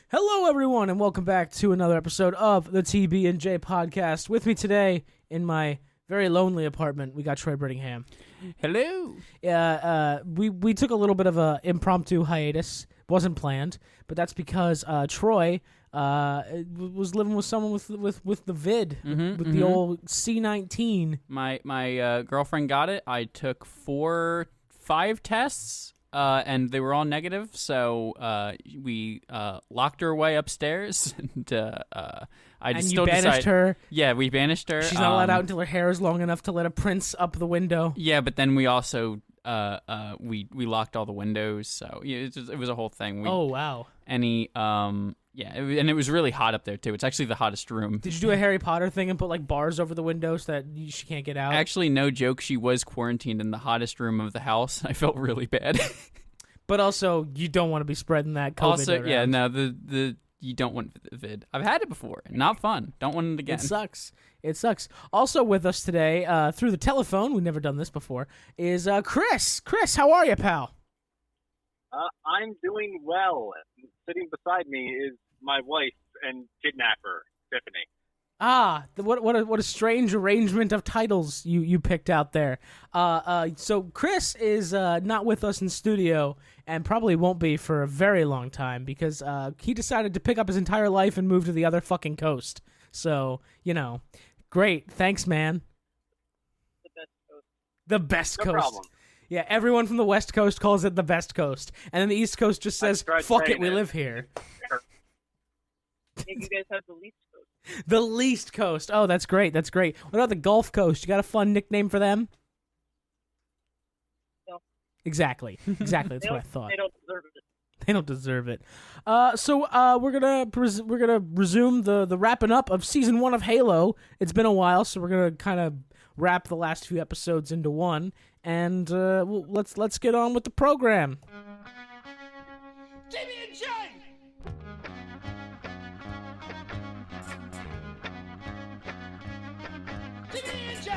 Hello, everyone, and welcome back to another episode of the TB&J podcast. With me today in my very lonely apartment, we got Troy Brittingham. Hello. We took a little bit of a impromptu hiatus. Wasn't planned, but that's because Troy was living with someone with the vid, with the old C19. My girlfriend got it. I took 5 tests. And they were all negative, so we locked her away upstairs, and you banished her? Yeah, we banished her. She's not allowed out until her hair is long enough to let a prince up the window. Yeah, but then we also we locked all the windows, so yeah, it was a whole thing. Oh wow! And it was really hot up there too. It's actually the hottest room. Did you do a Harry Potter thing and put like bars over the window so that she can't get out? Actually, no joke. She was quarantined in the hottest room of the house. I felt really bad. But also, you don't want to be spreading that COVID around. Yeah, no, you don't want the vid. I've had it before. Not fun. Don't want it again. It sucks. Also with us today, through the telephone, we've never done this before, is Chris. Chris, how are you, pal? I'm doing well. Sitting beside me is my wife and kidnapper, Tiffany. What a strange arrangement of titles you picked out there. So Chris is not with us in studio and probably won't be for a very long time because he decided to pick up his entire life and move to the other fucking coast. So, great. Thanks, man. The best coast. No problem. Yeah, everyone from the West Coast calls it the best coast. And then the East Coast just says, fuck it, we live here. You guys have the least coast. The least coast. Oh, that's great. That's great. What about the Gulf Coast? You got a fun nickname for them? No. Exactly. That's what I thought. They don't deserve it. They don't deserve it. So we're gonna resume the wrapping up of season 1 of Halo. It's been a while, so we're gonna kind of wrap the last few episodes into one, and let's get on with the program. TB&J. TB&J.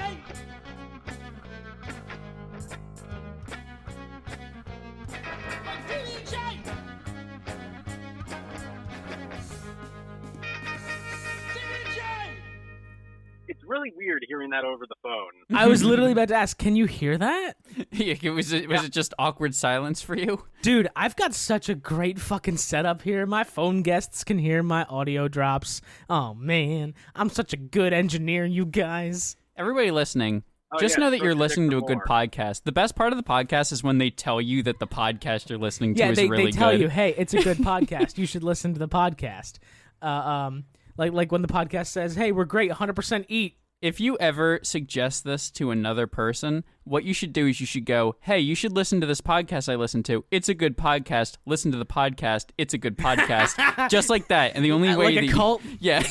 It's really weird hearing that over the phone. I was literally about to ask, can you hear that? Yeah, was it just awkward silence for you? Dude, I've got such a great fucking setup here. My phone guests can hear my audio drops. Oh, man. I'm such a good engineer, you guys. Everybody listening, just know that you're listening to a good podcast. The best part of the podcast is when they tell you that the podcast you're listening to is really good. Yeah, they tell you, hey, it's a good podcast. You should listen to the podcast. Like when the podcast says, hey, we're great, 100% eat. If you ever suggest this to another person, what you should do is you should go, hey, you should listen to this podcast I listen to. It's a good podcast. Listen to the podcast. It's a good podcast. Just like that. And the only way like a cult? Yeah.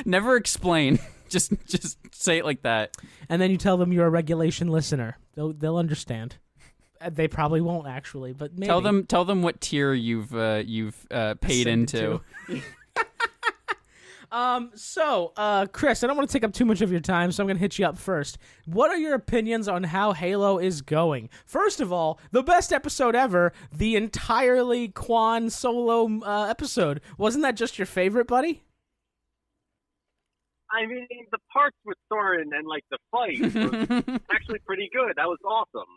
Never explain. Just say it like that. And then you tell them you're a regulation listener. They'll understand. They probably won't actually, but maybe. Tell them what tier you've paid into. So, Chris, I don't want to take up too much of your time, so I'm going to hit you up first. What are your opinions on how Halo is going? First of all, the best episode ever, the entirely Quan solo episode. Wasn't that just your favorite, buddy? I mean, the parts with Soren and, the fight was actually pretty good. That was awesome.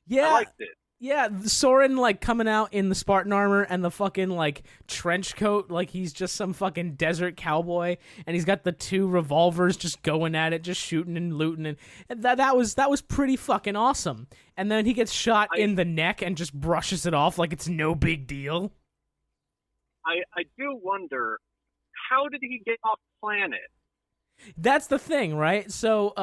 Yeah. I liked it. Yeah, Soren, coming out in the Spartan armor and the fucking, trench coat, like he's just some fucking desert cowboy, and he's got the 2 revolvers just going at it, just shooting and looting, and that was pretty fucking awesome. And then he gets shot in the neck and just brushes it off like it's no big deal. I do wonder, how did he get off planet? That's the thing, right? So,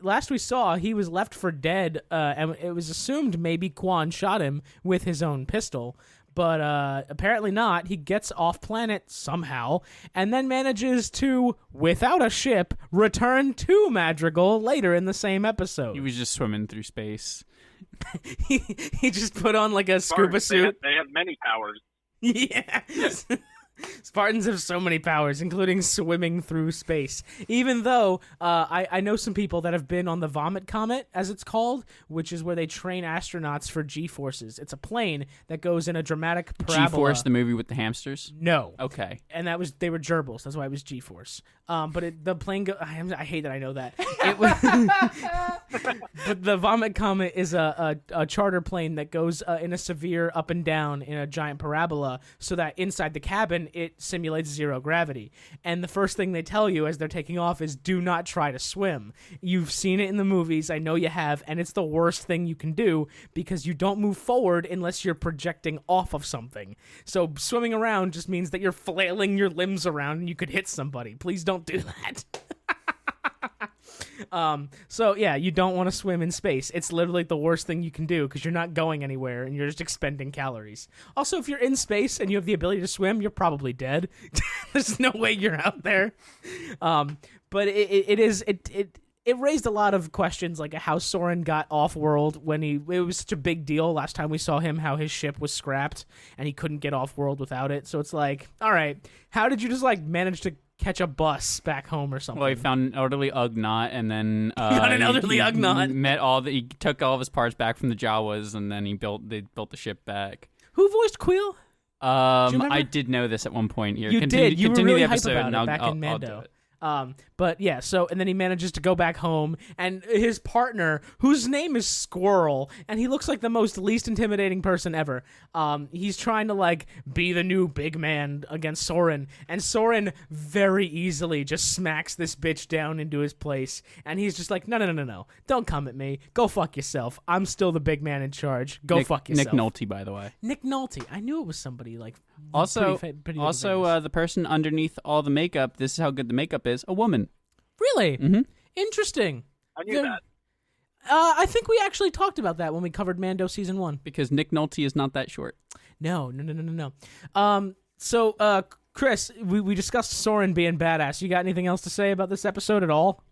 last we saw, he was left for dead, and it was assumed maybe Quan shot him with his own pistol, but apparently not. He gets off planet somehow, and then manages to, without a ship, return to Madrigal later in the same episode. He was just swimming through space. he just put on a scuba suit. They have many powers. Yeah. Spartans have so many powers, including swimming through space. Even though I know some people that have been on the Vomit Comet, as it's called, which is where they train astronauts for G-forces. It's a plane that goes in a dramatic parabola. G-Force, the movie with the hamsters? No. Okay. And they were gerbils. That's why it was G-Force. But the plane I hate that I know that. It was but the Vomit Comet is a charter plane that goes in a severe up and down in a giant parabola, so that inside the cabin it simulates zero gravity. And the first thing they tell you as they're taking off is do not try to swim. You've seen it in the movies, I know you have, and it's the worst thing you can do because you don't move forward unless you're projecting off of something. So swimming around just means that you're flailing your limbs around and you could hit somebody. Please don't do that. So yeah, you don't want to swim in space. It's literally the worst thing you can do because you're not going anywhere and you're just expending calories. Also, if you're in space and you have the ability to swim, you're probably dead. There's no way you're out there. But it raised a lot of questions, like how Soren got off-world when it was such a big deal last time we saw him, how his ship was scrapped and he couldn't get off-world without it. So it's like, all right, how did you just like manage to catch a bus back home or something? Well, he found an elderly Ugnaught, and then got an elderly Ugnaught. He took all of his parts back from the Jawas, and then they built the ship back. Who voiced Quill? I did know this at one point here. You did. You were continue really the hype episode, about and it back in I'll Mando. do it. But yeah, and then he manages to go back home, and his partner, whose name is Squirrel, and he looks like the most least intimidating person ever. He's trying to like be the new big man against Soren, and Soren very easily just smacks this bitch down into his place, and he's just like, no, don't come at me, go fuck yourself. I'm still the big man in charge. Go fuck yourself. Nick Nolte, by the way. Nick Nolte. I knew it was somebody like. Also, pretty the person underneath all the makeup, this is how good the makeup is, a woman. Really? Mm-hmm. Interesting. I knew that. I think we actually talked about that when we covered Mando Season 1. Because Nick Nolte is not that short. No. So, Chris, we discussed Soren being badass. You got anything else to say about this episode at all?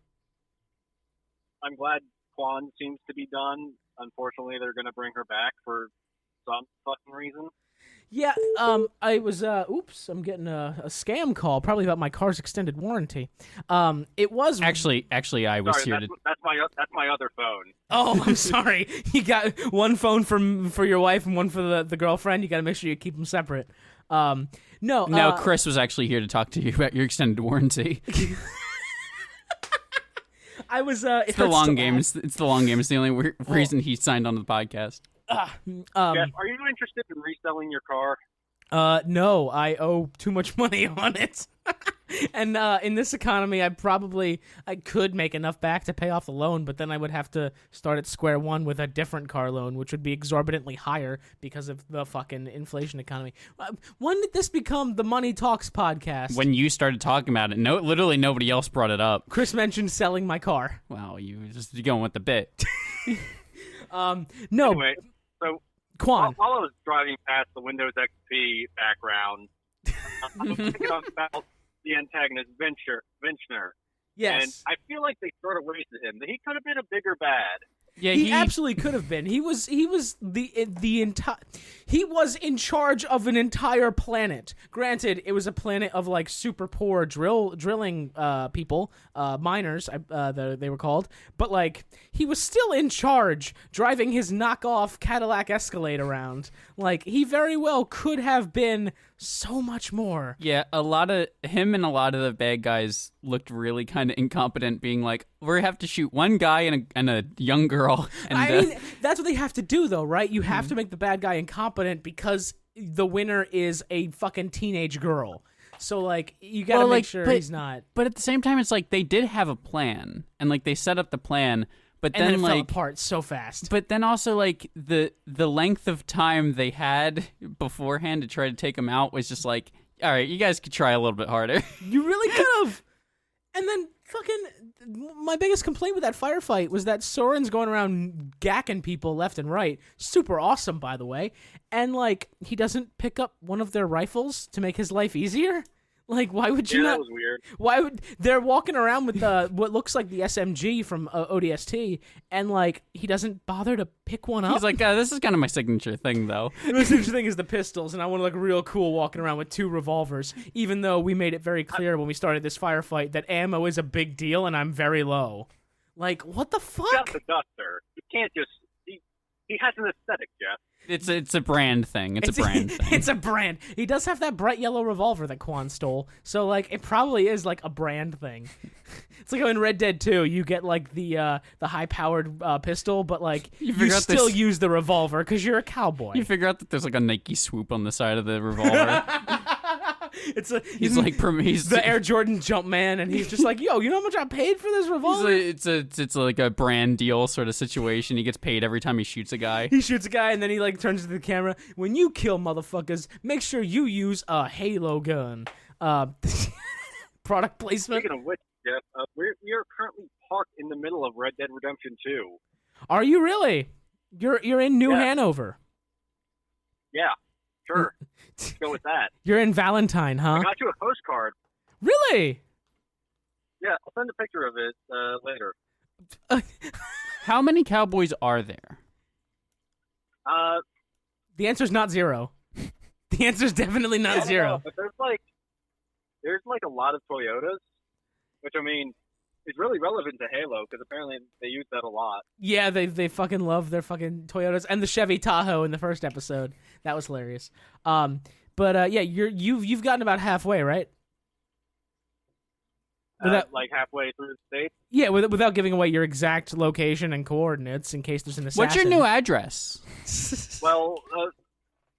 I'm glad Quan seems to be done. Unfortunately, they're going to bring her back for some fucking reason. Yeah, I was, I'm getting a scam call, probably about my car's extended warranty. It was... Actually, I was here that's my other phone. Oh, I'm sorry. You got one phone for your wife and one for the girlfriend. You got to make sure you keep them separate. No, Chris was actually here to talk to you about your extended warranty. I was, It's the long game. It's the long game. It's the only reason he signed on to the podcast. Jeff, are you interested in reselling your car? No, I owe too much money on it. And in this economy, I could make enough back to pay off the loan, but then I would have to start at square one with a different car loan, which would be exorbitantly higher because of the fucking inflation economy. When did this become the Money Talks podcast? When you started talking about it, literally nobody else brought it up. Chris mentioned selling my car. Wow, you're going with the bit. No. Anyway, so Quan. while I was driving past the Windows XP background, I was thinking about the antagonist, Vinchner. Yes. And I feel like they sort of wasted him. He could have been a bigger bad. Yeah, he absolutely could have been. He was the entire. He was in charge of an entire planet. Granted, it was a planet of like super poor drilling people, miners, they were called. But like he was still in charge, driving his knockoff Cadillac Escalade around. Like he very well could have been so much more. Yeah, a lot of the bad guys looked really kind of incompetent, being like, we have to shoot one guy and a young girl. And, I mean, that's what they have to do, though, right? You have to make the bad guy incompetent because the winner is a fucking teenage girl. So, like, you gotta make sure he's not. But at the same time, it's like they did have a plan, and like they set up the plan. But and then it like fell apart so fast. But then also like the length of time they had beforehand to try to take him out was just like, all right, you guys could try a little bit harder. You really could have. And then fucking my biggest complaint with that firefight was that Soren's going around gacking people left and right. Super awesome, by the way. And like he doesn't pick up one of their rifles to make his life easier. Like, why would you Yeah, not? that was weird. Why would they're walking around with what looks like the SMG from ODST, and like he doesn't bother to pick one up. He's like, this is kind of my signature thing, though. The most interesting thing is the pistols, and I want to look real cool walking around with 2 revolvers, even though we made it very clear when we started this firefight that ammo is a big deal, and I'm very low. Like, what the fuck? Just a duster. You can't just. He has an aesthetic, Jeff. It's a brand thing. It's a brand thing. It's a brand. He does have that bright yellow revolver that Quan stole, so like it probably is like a brand thing. It's like how in Red Dead 2, you get like the high-powered pistol, but like you still use the revolver because you're a cowboy. You figure out that there's like a Nike swoop on the side of the revolver. He's the Air Jordan jump man, and he's just like, yo, you know how much I paid for this revolver? It's like a brand deal sort of situation. He gets paid every time he shoots a guy. He shoots a guy, and then he like turns to the camera. When you kill motherfuckers, make sure you use a Halo gun. Product placement. Speaking of which, Jeff, we are currently parked in the middle of Red Dead Redemption 2. Are you really? You're in New Hanover. Yeah, sure. Let's go with that. You're in Valentine, huh? I got you a postcard. Really? Yeah, I'll send a picture of it later. How many cowboys are there? The answer's not 0. The answer's definitely not 0. But there's a lot of Toyotas, which I mean is really relevant to Halo because apparently they use that a lot. Yeah, they fucking love their fucking Toyotas and the Chevy Tahoe in the first episode. That was hilarious. But yeah, you've gotten about halfway, right? Like halfway through the state. Yeah, without giving away your exact location and coordinates in case there's an assassin. What's your new address? Well,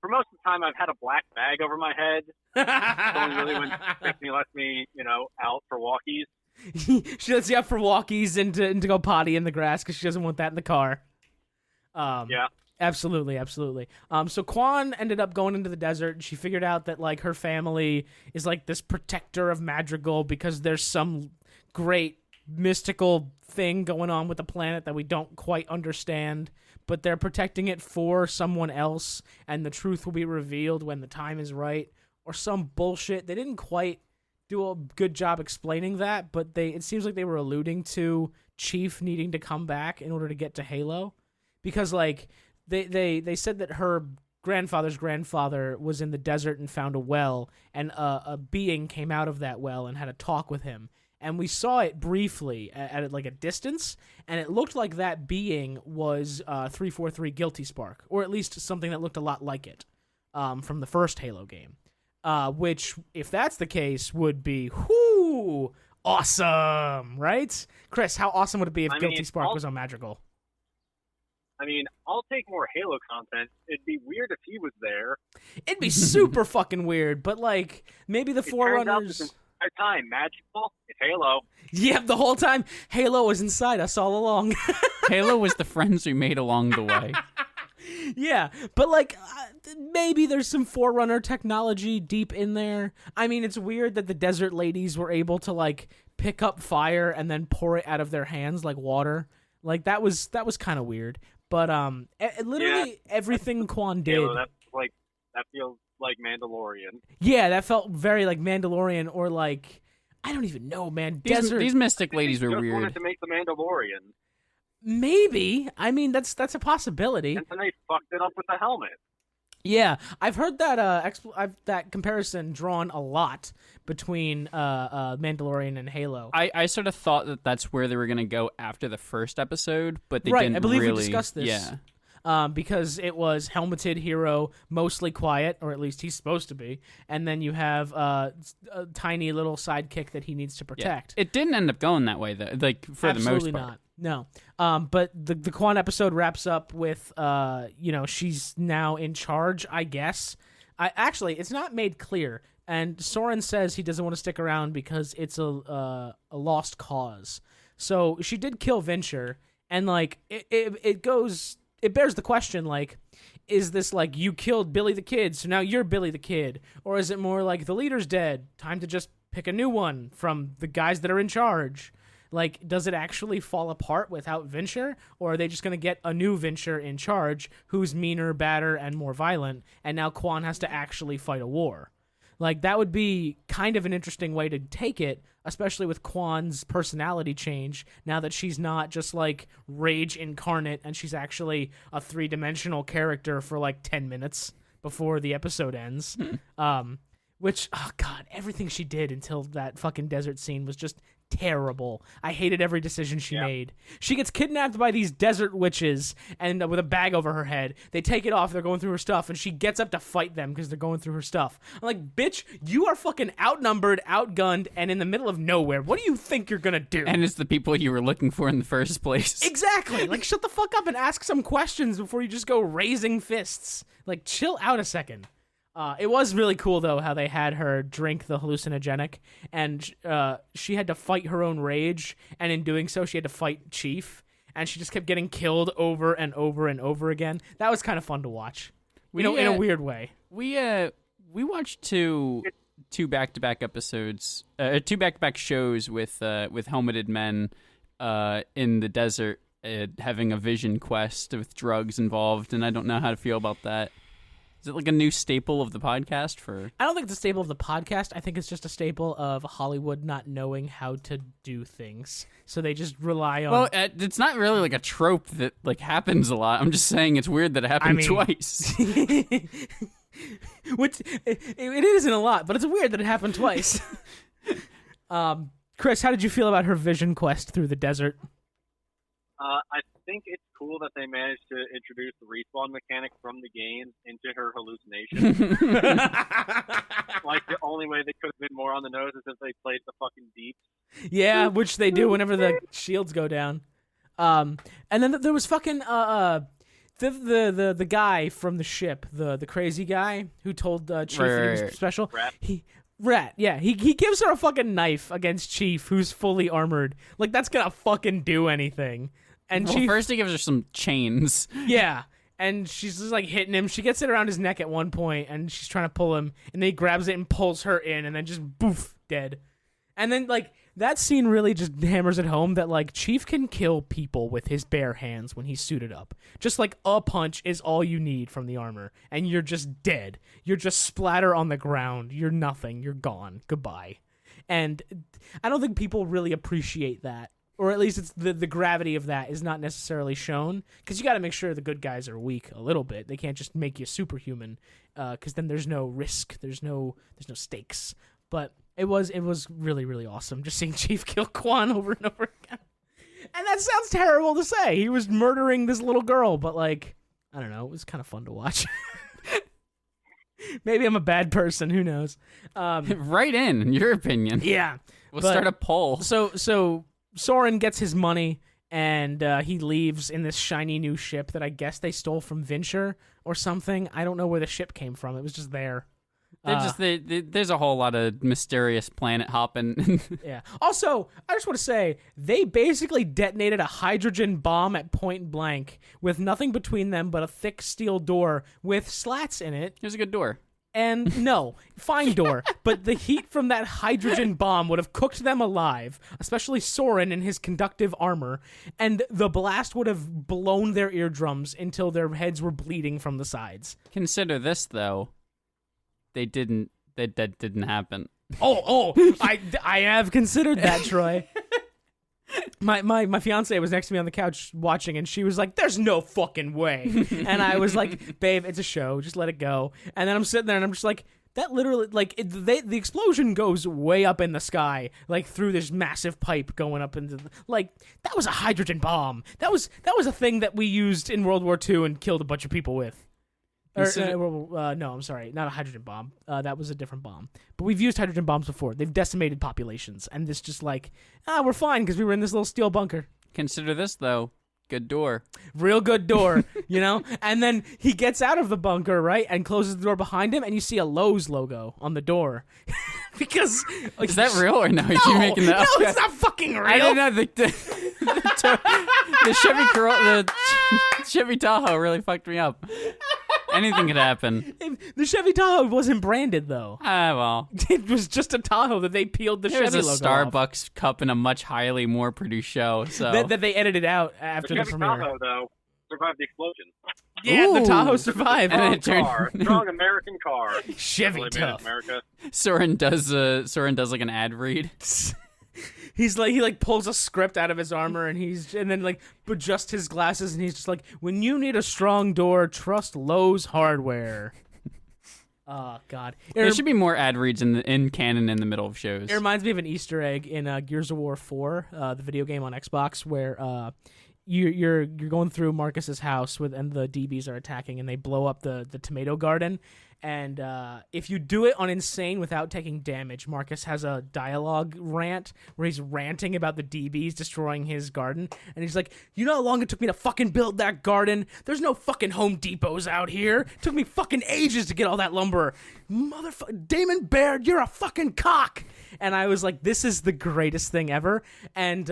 for most of the time, I've had a black bag over my head. Someone really lets me, out for walkies. She lets you out for walkies and to go potty in the grass because she doesn't want that in the car. Yeah. Absolutely. So Quan ended up going into the desert, and she figured out that like her family is like this protector of Madrigal because there's some great mystical thing going on with the planet that we don't quite understand, but they're protecting it for someone else, and the truth will be revealed when the time is right, or some bullshit. They didn't quite do a good job explaining that, but it seems like they were alluding to Chief needing to come back in order to get to Halo, because like they said that her grandfather's grandfather was in the desert and found a well, and a being came out of that well and had a talk with him. And we saw it briefly at like a distance, and it looked like that being was 343 Guilty Spark, or at least something that looked a lot like it from the first Halo game. Which, if that's the case, would be awesome, right? Chris, how awesome would it be if Guilty Spark was on Madrigal? I mean, I'll take more Halo content. It'd be weird if he was there. It'd be super fucking weird, but like maybe the Forerunners. Time magical. It's Halo. Yeah, the whole time Halo was inside us all along. Halo was the friends we made along the way. Yeah, but like maybe there's some Forerunner technology deep in there. I mean, it's weird that the desert ladies were able to like pick up fire and then pour it out of their hands like water. Like that was kind of weird. But literally everything Quan did. Halo, that feels like Mandalorian. Yeah, that felt very like Mandalorian, or like I don't even know, man. These mystic ladies were weird. Wanted to make the Mandalorian. Maybe. I mean, that's a possibility. And then they fucked it up with the helmet. Yeah, I've heard that that comparison drawn a lot between Mandalorian and Halo. I sort of thought that that's where they were going to go after the first episode, but they didn't. I believe really, we discussed this. Yeah. Because it was helmeted hero, mostly quiet, or at least he's supposed to be, and then you have a tiny little sidekick that he needs to protect. Yeah. It didn't end up going that way, though. Like for Absolutely the most part, not. No. But the Quan episode wraps up with she's now in charge, I guess. It's not made clear, and Soren says he doesn't want to stick around because it's a lost cause. So she did kill Venture, and like it bears the question, like, is this like you killed Billy the Kid, so now you're Billy the Kid? Or is it more like the leader's dead, time to just pick a new one from the guys that are in charge? Like, does it actually fall apart without Venture? Or are they just going to get a new Venture in charge who's meaner, badder, and more violent, and now Quan has to actually fight a war? Like, that would be kind of an interesting way to take it, especially with Kwan's personality change, now that she's not just, like, rage incarnate, and she's actually a three-dimensional character for, like, 10 minutes before the episode ends. Which, oh god, everything she did until that fucking desert scene was just terrible. I hated every decision she made. She gets kidnapped by these desert witches and with a bag over her head. They take it off, they're going through her stuff, and she gets up to fight them because they're going through her stuff. I'm like, bitch, you are fucking outnumbered, outgunned, and in the middle of nowhere. What do you think you're gonna do? And it's the people you were looking for in the first place. Exactly. Like, shut the fuck up and ask some questions before you just go raising fists. Like, chill out a second. It was really cool, though, how they had her drink the hallucinogenic, and she had to fight her own rage, and in doing so, she had to fight Chief, and she just kept getting killed over and over and over again. That was kind of fun to watch, in a weird way. We watched two back-to-back episodes, two back-to-back shows with helmeted men in the desert having a vision quest with drugs involved, and I don't know how to feel about that. Is it like a new staple of the podcast for... I don't think it's a staple of the podcast. I think it's just a staple of Hollywood not knowing how to do things. So they just rely on... Well, it's not really like a trope that like happens a lot. I'm just saying it's weird that it happened twice. Which, it isn't a lot, but it's weird that it happened twice. Chris, how did you feel about her vision quest through the desert? I think it's cool that they managed to introduce the respawn mechanic from the game into her hallucination. Like, the only way they could have been more on the nose is if they played the fucking beep. Yeah, which they do whenever the shields go down. And then there was fucking the guy from the ship, the crazy guy who told Chief that he was special. Rat, yeah. He gives her a fucking knife against Chief, who's fully armored. Like, that's gonna fucking do anything. And well, first he gives her some chains. Yeah, and she's just like hitting him. She gets it around his neck at one point, and she's trying to pull him, and then he grabs it and pulls her in, and then just boof, dead. And then, like, that scene really just hammers it home that, like, Chief can kill people with his bare hands when he's suited up. Just, like, a punch is all you need from the armor, and you're just dead. You're just splatter on the ground. You're nothing. You're gone. Goodbye. And I don't think people really appreciate that. Or at least it's the gravity of that is not necessarily shown, because you got to make sure the good guys are weak a little bit. They can't just make you superhuman, because then there's no risk, there's no stakes. But it was really, really awesome just seeing Chief kill Kwan over and over again. And that sounds terrible to say. He was murdering this little girl, but, like, I don't know, it was kind of fun to watch. Maybe I'm a bad person. Who knows? Right in your opinion. Yeah, we'll start a poll. So Soren gets his money, and he leaves in this shiny new ship that I guess they stole from Vincher or something. I don't know where the ship came from. It was just there. There's a whole lot of mysterious planet hopping. Yeah. Also, I just want to say, they basically detonated a hydrogen bomb at point blank with nothing between them but a thick steel door with slats in it. Here's a good door. And no, fine door, but the heat from that hydrogen bomb would have cooked them alive, especially Soren in his conductive armor, and the blast would have blown their eardrums until their heads were bleeding from the sides. Consider this, though. That didn't happen. I have considered that, Troy. My fiance was next to me on the couch watching, and she was like, "There's no fucking way." And I was like, "Babe, it's a show. Just let it go." And then I'm sitting there, and I'm just like, that literally, like, the explosion goes way up in the sky, like, through this massive pipe going up into like, that was a hydrogen bomb. That was a thing that we used in World War II and killed a bunch of people with. No, I'm sorry, not a hydrogen bomb. That was a different bomb. But we've used hydrogen bombs before. They've decimated populations, and this just like, we're fine because we were in this little steel bunker. Consider this, though. Good door. Real good door, you know? And then he gets out of the bunker, right, and closes the door behind him, and you see a Lowe's logo on the door. Because... Is that real or no? Are you making that up? No, it's not fucking real. I didn't know the Chevy Corolla, the Chevy Tahoe really fucked me up. Anything could happen. The Chevy Tahoe wasn't branded, though. Well. It was just a Tahoe that they peeled the Chevy logo off. There's a Starbucks cup in a much highly more produced show. So that they edited out after the premiere. The Chevy Tahoe, though, survived the explosion. Yeah, the Ooh. Tahoe survived. And then it Strong turned- car. Strong American car. Chevy Really made it tough. America. Soren does like an ad read. He's like he pulls a script out of his armor and then adjusts his glasses and he's just like, when you need a strong door, trust Lowe's Hardware. Oh God, There should be more ad reads in canon in the middle of shows. It reminds me of an Easter egg in Gears of War 4, the video game on Xbox, where you're going through Marcus's house and the DBs are attacking and they blow up the tomato garden. And if you do it on insane without taking damage, Marcus has a dialogue rant where he's ranting about the DBs destroying his garden. And he's like, you know how long it took me to fucking build that garden? There's no fucking Home Depots out here. It took me fucking ages to get all that lumber. Motherfucker, Damon Baird, you're a fucking cock. And I was like, this is the greatest thing ever. And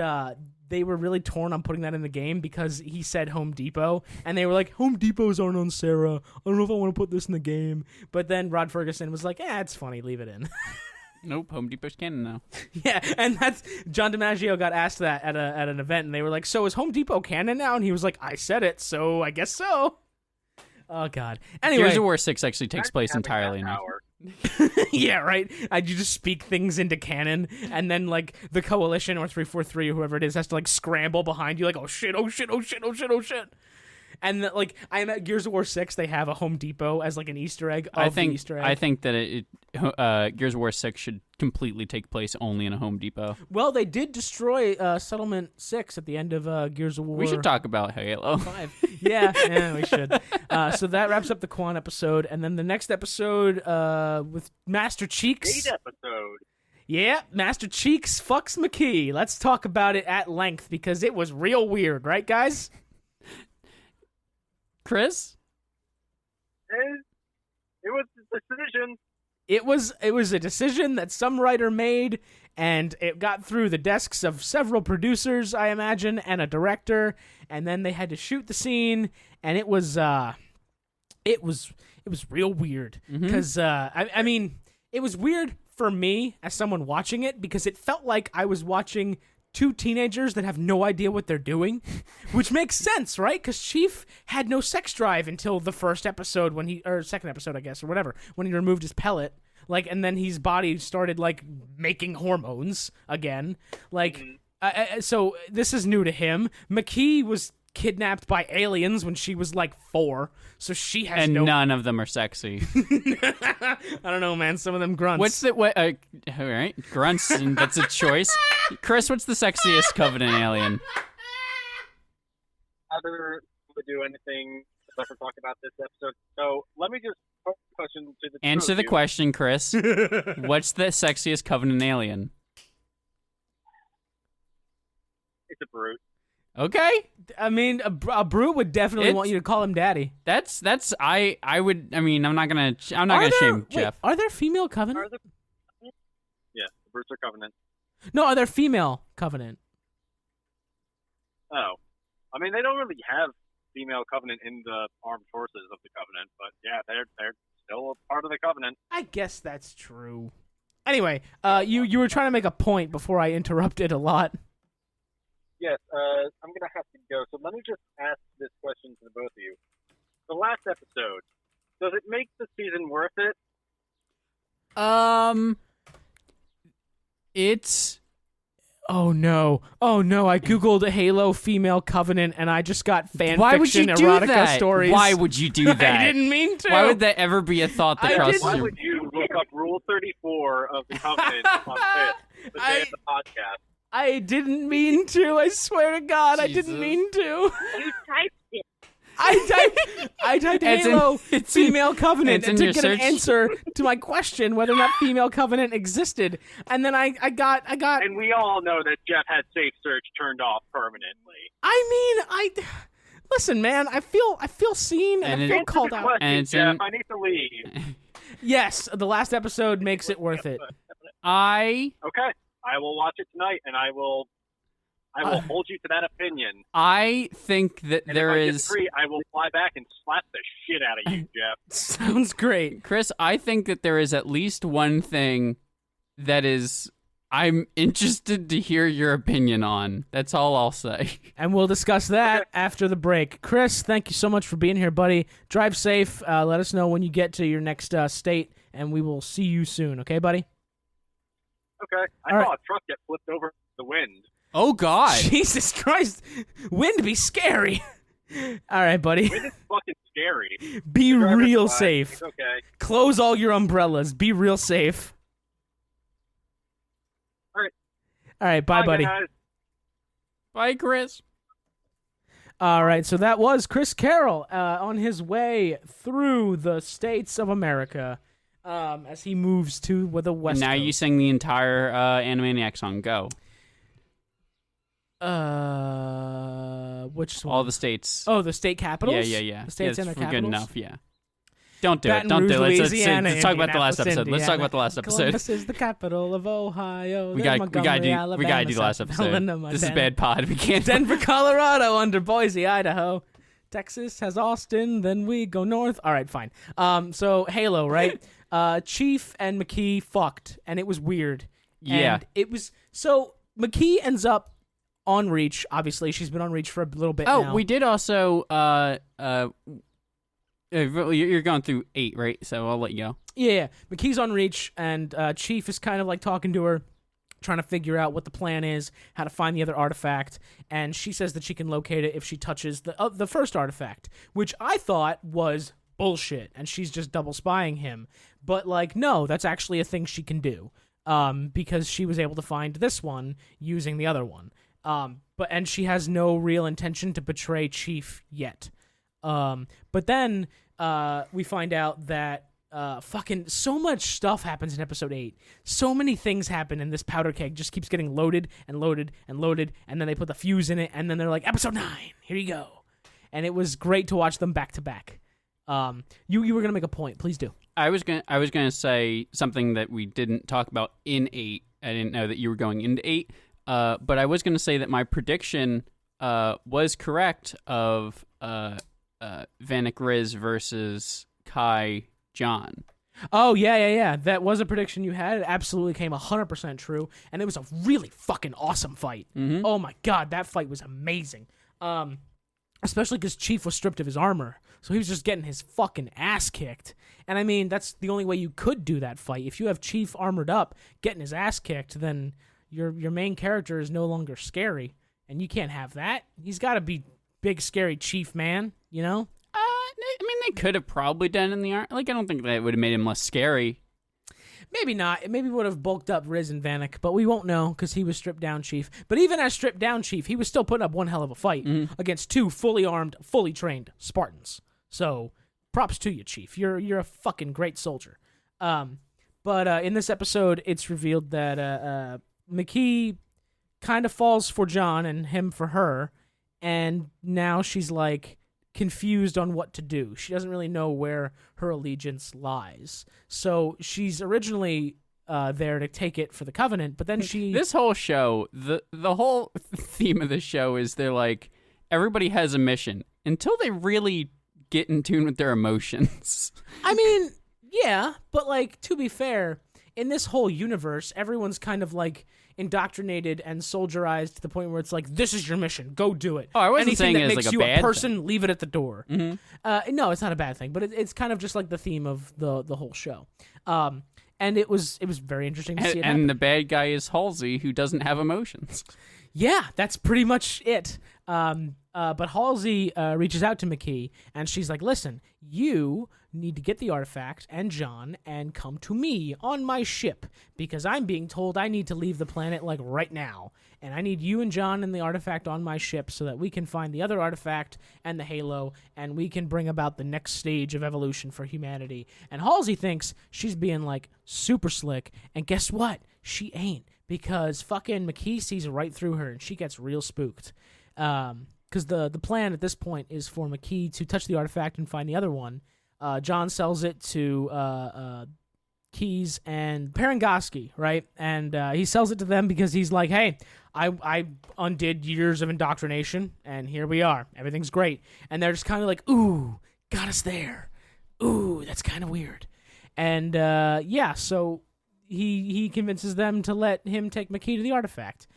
they were really torn on putting that in the game because he said Home Depot, and they were like, Home Depots aren't on Sarah. I don't know if I want to put this in the game. But then Rod Ferguson was like, it's funny, leave it in. Nope, Home Depot's canon now. Yeah, and that's John DiMaggio got asked that at an event, and they were like, so is Home Depot canon now? And he was like, I said it, so I guess so. Oh, God. Anyway. Gears of War 6 actually takes place entirely now. Yeah, right. You just speak things into canon, and then the Coalition or 343 or whoever it is has to scramble behind you, like, oh shit, oh shit, oh shit, oh shit, oh shit. And I'm at Gears of War 6. They have a Home Depot as an Easter egg. The Easter egg. I think that Gears of War 6 should completely take place only in a Home Depot. Well, they did destroy Settlement 6 at the end of Gears of War. We should talk about Halo 5. Yeah, we should. So that wraps up the Quan episode, and then the next episode with Master Cheeks. Great episode. Yeah, Master Cheeks fucks McKee. Let's talk about it at length because it was real weird, right, guys? Chris? It was a decision. It was a decision that some writer made, and it got through the desks of several producers, I imagine, and a director, and then they had to shoot the scene, and it was real weird because I mean, it was weird for me as someone watching it because it felt like I was watching two teenagers that have no idea what they're doing, which makes sense, right? Because Chief had no sex drive until the first episode or second episode, I guess, or whatever, when he removed his pellet, and then his body started making hormones again, so this is new to him. McKee was kidnapped by aliens when she was 4, so she has none of them are sexy. I don't know, man. Some of them grunts. All right, grunts. And that's a choice. Chris, what's the sexiest Covenant alien? Other would do anything to ever talk about this episode. So let me just put the question to the Answer the you. question, Chris. What's the sexiest Covenant alien? It's a brute. Okay. I mean, a brute would definitely want you to call him daddy. That's I would. I mean, I'm not gonna shame Jeff. Are there female Covenant? Yeah, the brutes are Covenant. No, are there female Covenant? Oh, I mean, they don't really have female Covenant in the armed forces of the Covenant, but yeah, they're still a part of the Covenant. I guess that's true. Anyway, you were trying to make a point before I interrupted a lot. Yes, I'm going to have to go. So let me just ask this question to the both of you. The last episode, does it make the season worth it? It's... Oh no! I googled Halo female Covenant and I just got fan Why fiction would you do erotica that? stories. Why would you do that? I didn't mean to. Why would that ever be a thought that crosses Why your... would you look up Rule 34 of the Covenant on this, the day of the podcast? I didn't mean to. I swear to God, Jesus. I didn't mean to. You typed it. I typed It's in- Halo it's in- female Covenant it's in to your get an search. answer to my question whether or not female Covenant existed, and then I got. And we all know that Jeff had Safe Search turned off permanently. Listen, man. I feel seen and I feel Answer called the out. question, And it's Jeff. in- I need to leave. Yes, the last episode makes it worth it. I I will watch it tonight, and I will hold you to that opinion. think that And there if I is... disagree, I will fly back and slap the shit out of you, Jeff. Sounds great. Chris, I think that there is at least one thing that is I'm interested to hear your opinion on. That's all I'll say. And we'll discuss that after the break. Chris, thank you so much for being here, buddy. Drive safe. Let us know when you get to your next state, and we will see you soon. Okay, buddy? Okay. I saw a truck get flipped over the wind. Oh, God. Jesus Christ. Wind be scary. All right, buddy. Wind is fucking scary. Be The driver's real fine. safe. It's okay. Close all your umbrellas. Be real safe. All right, bye, buddy. Guys. Bye, Chris. All right, so that was Chris Carroll on his way through the states of America as he moves to the West Now Coast. you sing the entire Animaniac song. Go. Which one? All the states. Oh, the state capitals? Yeah. The states yeah, and the that's capitals? good enough, yeah. Don't do Baton it. Don't Rouge, do it. Louisiana, Let's talk about the last episode. Indianapolis, Let's talk about the last episode. Columbus is the capital of Ohio. We There's gotta do the last South episode. Carolina, This is Montana. bad pod. We can't. Denver, Colorado, under Boise, Idaho. Texas has Austin, then we go north. All right, fine. So Halo, right? Chief and McKee fucked, and it was weird. Yeah. And it was so McKee ends up on Reach. Obviously, she's been on Reach for a little bit now. Oh, we did also. You're going through 8, right? So I'll let you go. Yeah. McKee's on Reach, and Chief is kind of like talking to her, trying to figure out what the plan is, how to find the other artifact, and she says that she can locate it if she touches the first artifact, which I thought was bullshit, and she's just double spying him. But like, no, that's actually a thing she can do, because she was able to find this one using the other one. And she has no real intention to betray Chief yet. But then we find out that fucking so much stuff happens in episode 8. So many things happen, and this powder keg just keeps getting loaded and loaded and loaded, and then they put the fuse in it, and then they're like, episode 9, here you go. And it was great to watch them back to back. You were gonna make a point. Please do. I was gonna say something that we didn't talk about in 8. I didn't know that you were going into 8. But I was gonna say that my prediction was correct of Vanek Riz versus Kai John. Oh, yeah. That was a prediction you had. It absolutely came 100% true, and it was a really fucking awesome fight. Mm-hmm. Oh my god, that fight was amazing. Especially because Chief was stripped of his armor, so he was just getting his fucking ass kicked. And I mean, that's the only way you could do that fight. If you have Chief armored up, getting his ass kicked, then your main character is no longer scary, and you can't have that. He's got to be big, scary Chief man, you know? I mean, they could have probably done it in the art. Like, I don't think that would have made him less scary. Maybe not. It maybe would have bulked up Riz and Vanek, but we won't know because he was stripped down Chief. But even as stripped down Chief, he was still putting up one hell of a fight against 2 fully armed, fully trained Spartans. So props to you, Chief. You're a fucking great soldier. But in this episode, it's revealed that McKee kind of falls for John and him for her, and now she's like confused on what to do. She doesn't really know where her allegiance lies. So she's originally there to take it for the Covenant, but then she... This whole show, the whole theme of the show is they're like, everybody has a mission until they really get in tune with their emotions. I mean, yeah, but like, to be fair, in this whole universe, everyone's kind of like indoctrinated and soldierized to the point where it's like, this is your mission, go do it. Oh, I wasn't Anything saying that it as makes like a you bad a person, leave it at the door. Mm-hmm. No, it's not a bad thing, but it's kind of just like the theme of the whole show. And it was very interesting to see it happen. And the bad guy is Halsey, who doesn't have emotions. Yeah, that's pretty much it. But Halsey reaches out to McKee, and she's like, listen, you need to get the artifact and John and come to me on my ship, because I'm being told I need to leave the planet, like, right now. And I need you and John and the artifact on my ship so that we can find the other artifact and the Halo, and we can bring about the next stage of evolution for humanity. And Halsey thinks she's being, like, super slick, and guess what? She ain't, because fucking McKee sees right through her, and she gets real spooked. Because the plan at this point is for McKee to touch the artifact and find the other one. John sells it to Keyes and Parangoski, right? And he sells it to them because he's like, hey, I undid years of indoctrination, and here we are. Everything's great. And they're just kind of like, ooh, got us there. Ooh, that's kind of weird. And yeah, so he convinces them to let him take McKee to the artifact.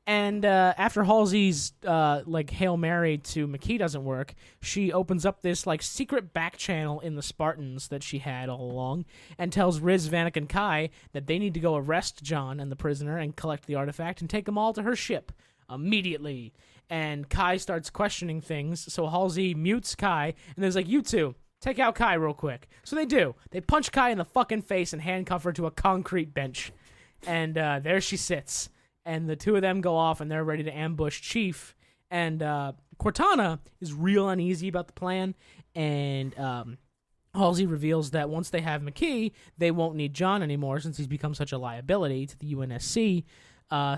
And after Halsey's Hail Mary to McKee doesn't work, she opens up this secret back channel in the Spartans that she had all along, and tells Riz, Vanek, and Kai that they need to go arrest John and the prisoner and collect the artifact and take them all to her ship immediately. And Kai starts questioning things, so Halsey mutes Kai, and there's you two, take out Kai real quick. So they do. They punch Kai in the fucking face and handcuff her to a concrete bench. And there she sits. And the two of them go off, and they're ready to ambush Chief. And Cortana is real uneasy about the plan, and Halsey reveals that once they have McKee, they won't need John anymore since he's become such a liability to the UNSC.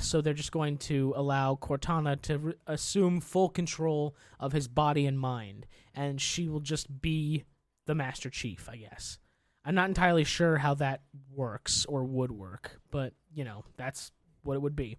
So they're just going to allow Cortana to assume full control of his body and mind, and she will just be the Master Chief, I guess. I'm not entirely sure how that works or would work, but, that's what it would be.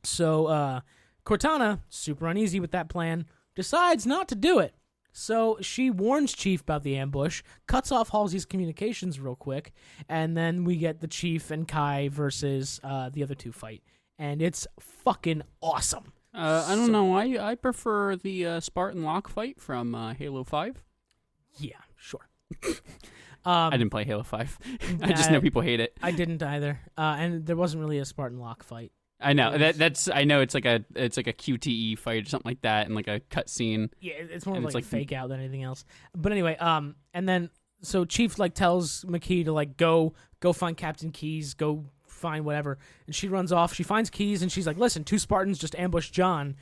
So Cortana, super uneasy with that plan, decides not to do it. So she warns Chief about the ambush, cuts off Halsey's communications real quick, and then we get the Chief and Kai versus the other two fight. And it's fucking awesome. I don't know. I prefer the Spartan lock fight from Halo 5. Yeah, sure. I didn't play Halo 5. I just know people hate it. I didn't either. And there wasn't really a Spartan lock fight. I know that's. I know it's like a QTE fight or something like that, and like a cutscene. Yeah, it's more like fake out than anything else. But anyway, and then so Chief tells McKee to go find Captain Keyes, go find whatever, and she runs off. She finds Keyes, and she's like, "Listen, 2 Spartans just ambushed John.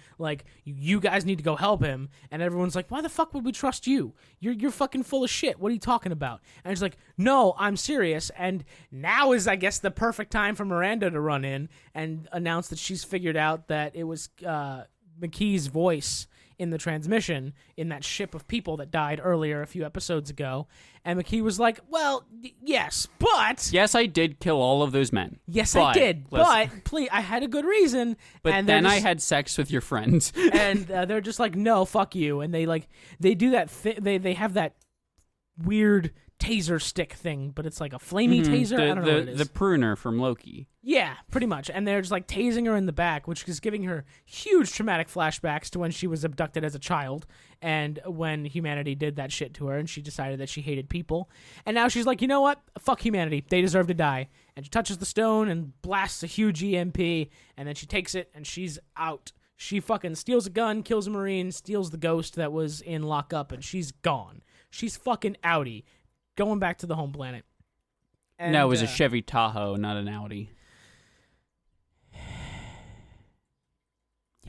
You guys need to go help him." And everyone's like, "Why the fuck would we trust you? You're fucking full of shit. What are you talking about?" And she's like, "No, I'm serious." And now is, I guess, the perfect time for Miranda to run in and announce that she's figured out that it was McKee's voice in the transmission in that ship of people that died earlier a few episodes ago. And McKee was like, "Well, yes, but..." Yes, I did kill all of those men. Yes, I did. But, please, I had a good reason. But and then I had sex with your friends. And they're just like, "No, fuck you." And they do that they have that weird taser stick thing, but it's like a flamey taser. I don't know what it is. The pruner from Loki. Yeah, pretty much. And they're just tasing her in the back, which is giving her huge traumatic flashbacks to when she was abducted as a child and when humanity did that shit to her, and she decided that she hated people. And now she's like, "You know what? Fuck humanity. They deserve to die." And she touches the stone and blasts a huge EMP, and then she takes it and she's out. She fucking steals a gun, kills a Marine, steals the ghost that was in lockup, and she's gone. She's fucking outie. Going back to the home planet. And, no, it was a Chevy Tahoe, not an Audi. I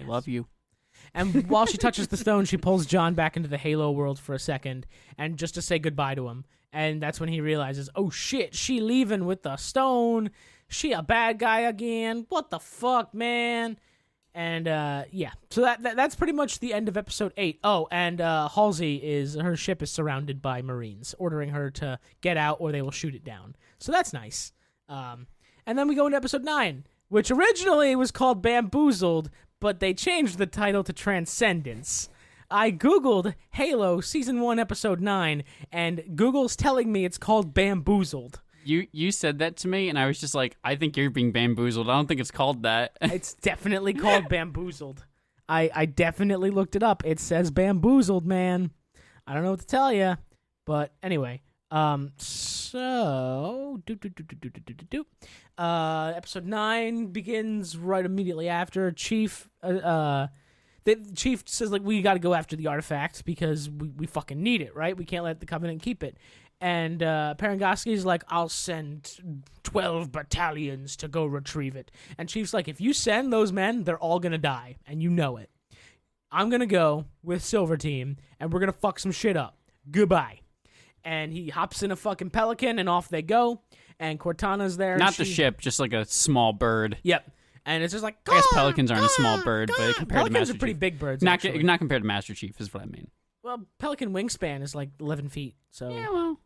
love you. And while she touches the stone, she pulls John back into the Halo world for a second, and just to say goodbye to him. And that's when he realizes, oh shit, she leaving with the stone. She a bad guy again. What the fuck, man? And yeah, so that's pretty much the end of episode 8. Oh, and Halsey her ship is surrounded by Marines, ordering her to get out or they will shoot it down. So that's nice. And then we go into episode 9, which originally was called Bamboozled, but they changed the title to Transcendence. I googled Halo Season 1, Episode 9, and Google's telling me it's called Bamboozled. You said that to me, and I was just like, I think you're being bamboozled. I don't think it's called that. It's definitely called Bamboozled. I definitely looked it up. It says Bamboozled, man. I don't know what to tell you. But anyway, so... episode 9 begins right immediately after. Chief... the Chief says, we got to go after the artifact because we fucking need it, right? We can't let the Covenant keep it. And Parangoski's like, I'll send 12 battalions to go retrieve it. And Chief's like, if you send those men, they're all going to die. And you know it. I'm going to go with Silver Team, and we're going to fuck some shit up. Goodbye. And he hops in a fucking Pelican, and off they go. And Cortana's there. Not the ship, just like a small bird. Yep. And it's just like, I guess pelicans aren't a small bird, but compared Pelicans to Master are pretty Chief. big birds, Not compared to Master Chief is what I mean. Well, pelican wingspan is like 11 feet, so... Yeah, well...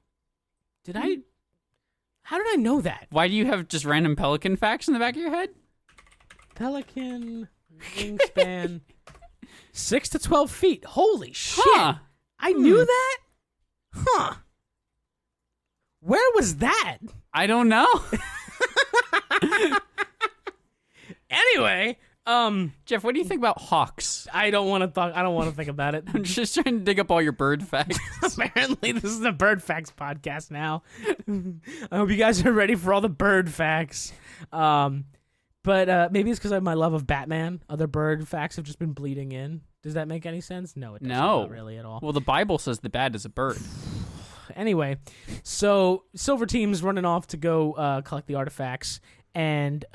How did I know that? Why do you have just random pelican facts in the back of your head? Pelican wingspan... 6 to 12 feet. Holy shit! Huh. I knew that? Huh. Where was that? I don't know. Anyway, Jeff, what do you think about hawks? I don't want to talk. I don't want to think about it. I'm just trying to dig up all your bird facts. Apparently, this is the bird facts podcast now. I hope you guys are ready for all the bird facts. But maybe it's because of my love of Batman. Other bird facts have just been bleeding in. Does that make any sense? No, it doesn't. No. Not really at all. Well, the Bible says the bat is a bird. Anyway, so Silver Team's running off to go collect the artifacts. And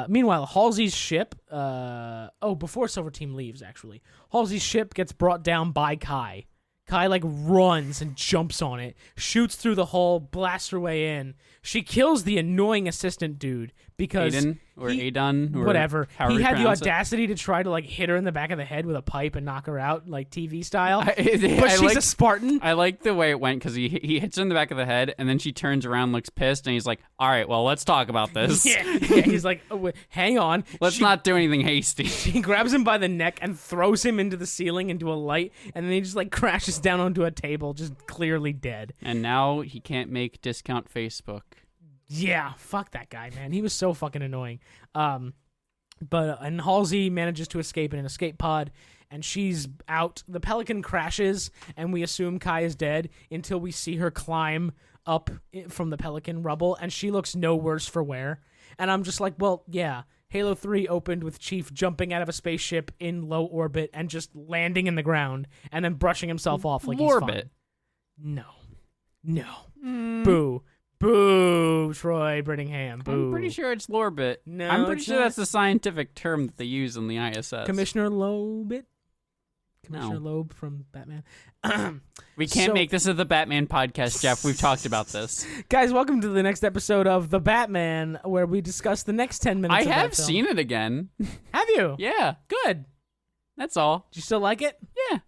meanwhile, Halsey's ship... before Silver Team leaves, actually. Halsey's ship gets brought down by Kai. Kai, runs and jumps on it, shoots through the hull, blasts her way in. She kills the annoying assistant dude because... Adon, or whatever. however He you had the pronounce it. audacity to try to, hit her in the back of the head with a pipe and knock her out, TV style. But I she's a Spartan. I like the way it went because he hits her in the back of the head, and then she turns around, looks pissed, and he's like, all right, well, let's talk about this. Yeah, he's like, oh, wait, hang on. Let's not do anything hasty. He grabs him by the neck and throws him into the ceiling, into a light, and then he just, crashes down onto a table, just clearly dead. And now he can't make discount Facebook. Yeah, fuck that guy, man. He was so fucking annoying. And Halsey manages to escape in an escape pod, and she's out. The Pelican crashes, and we assume Kai is dead until we see her climb up from the Pelican rubble, and she looks no worse for wear. And I'm just like, well, yeah. Halo 3 opened with Chief jumping out of a spaceship in low orbit and just landing in the ground, and then brushing himself off like he's fine. No. Boo. Boo, Troy Brittingham. Boo. I'm pretty sure it's Lorbit. No, I'm pretty it's sure not. that's the scientific term that they use in the ISS. Commissioner Lobit? Commissioner No. Loeb from Batman. We can't So- make this the Batman podcast, Jeff. We've talked about this. Guys, welcome to the next episode of The Batman, where we discuss the next 10 minutes I of that have film. seen it again. Have you? Yeah, Good. that's all. Do you still like it? Yeah.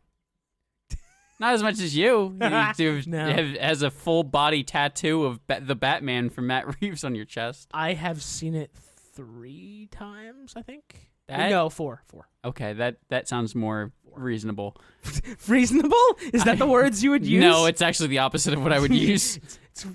Not as much as you. You No. has a full body tattoo of the Batman from Matt Reeves on your chest. I have seen it 3 times, I think. That- No, 4. Okay, that sounds more reasonable. Reasonable? Is that the words you would use? No, it's actually the opposite of what I would use.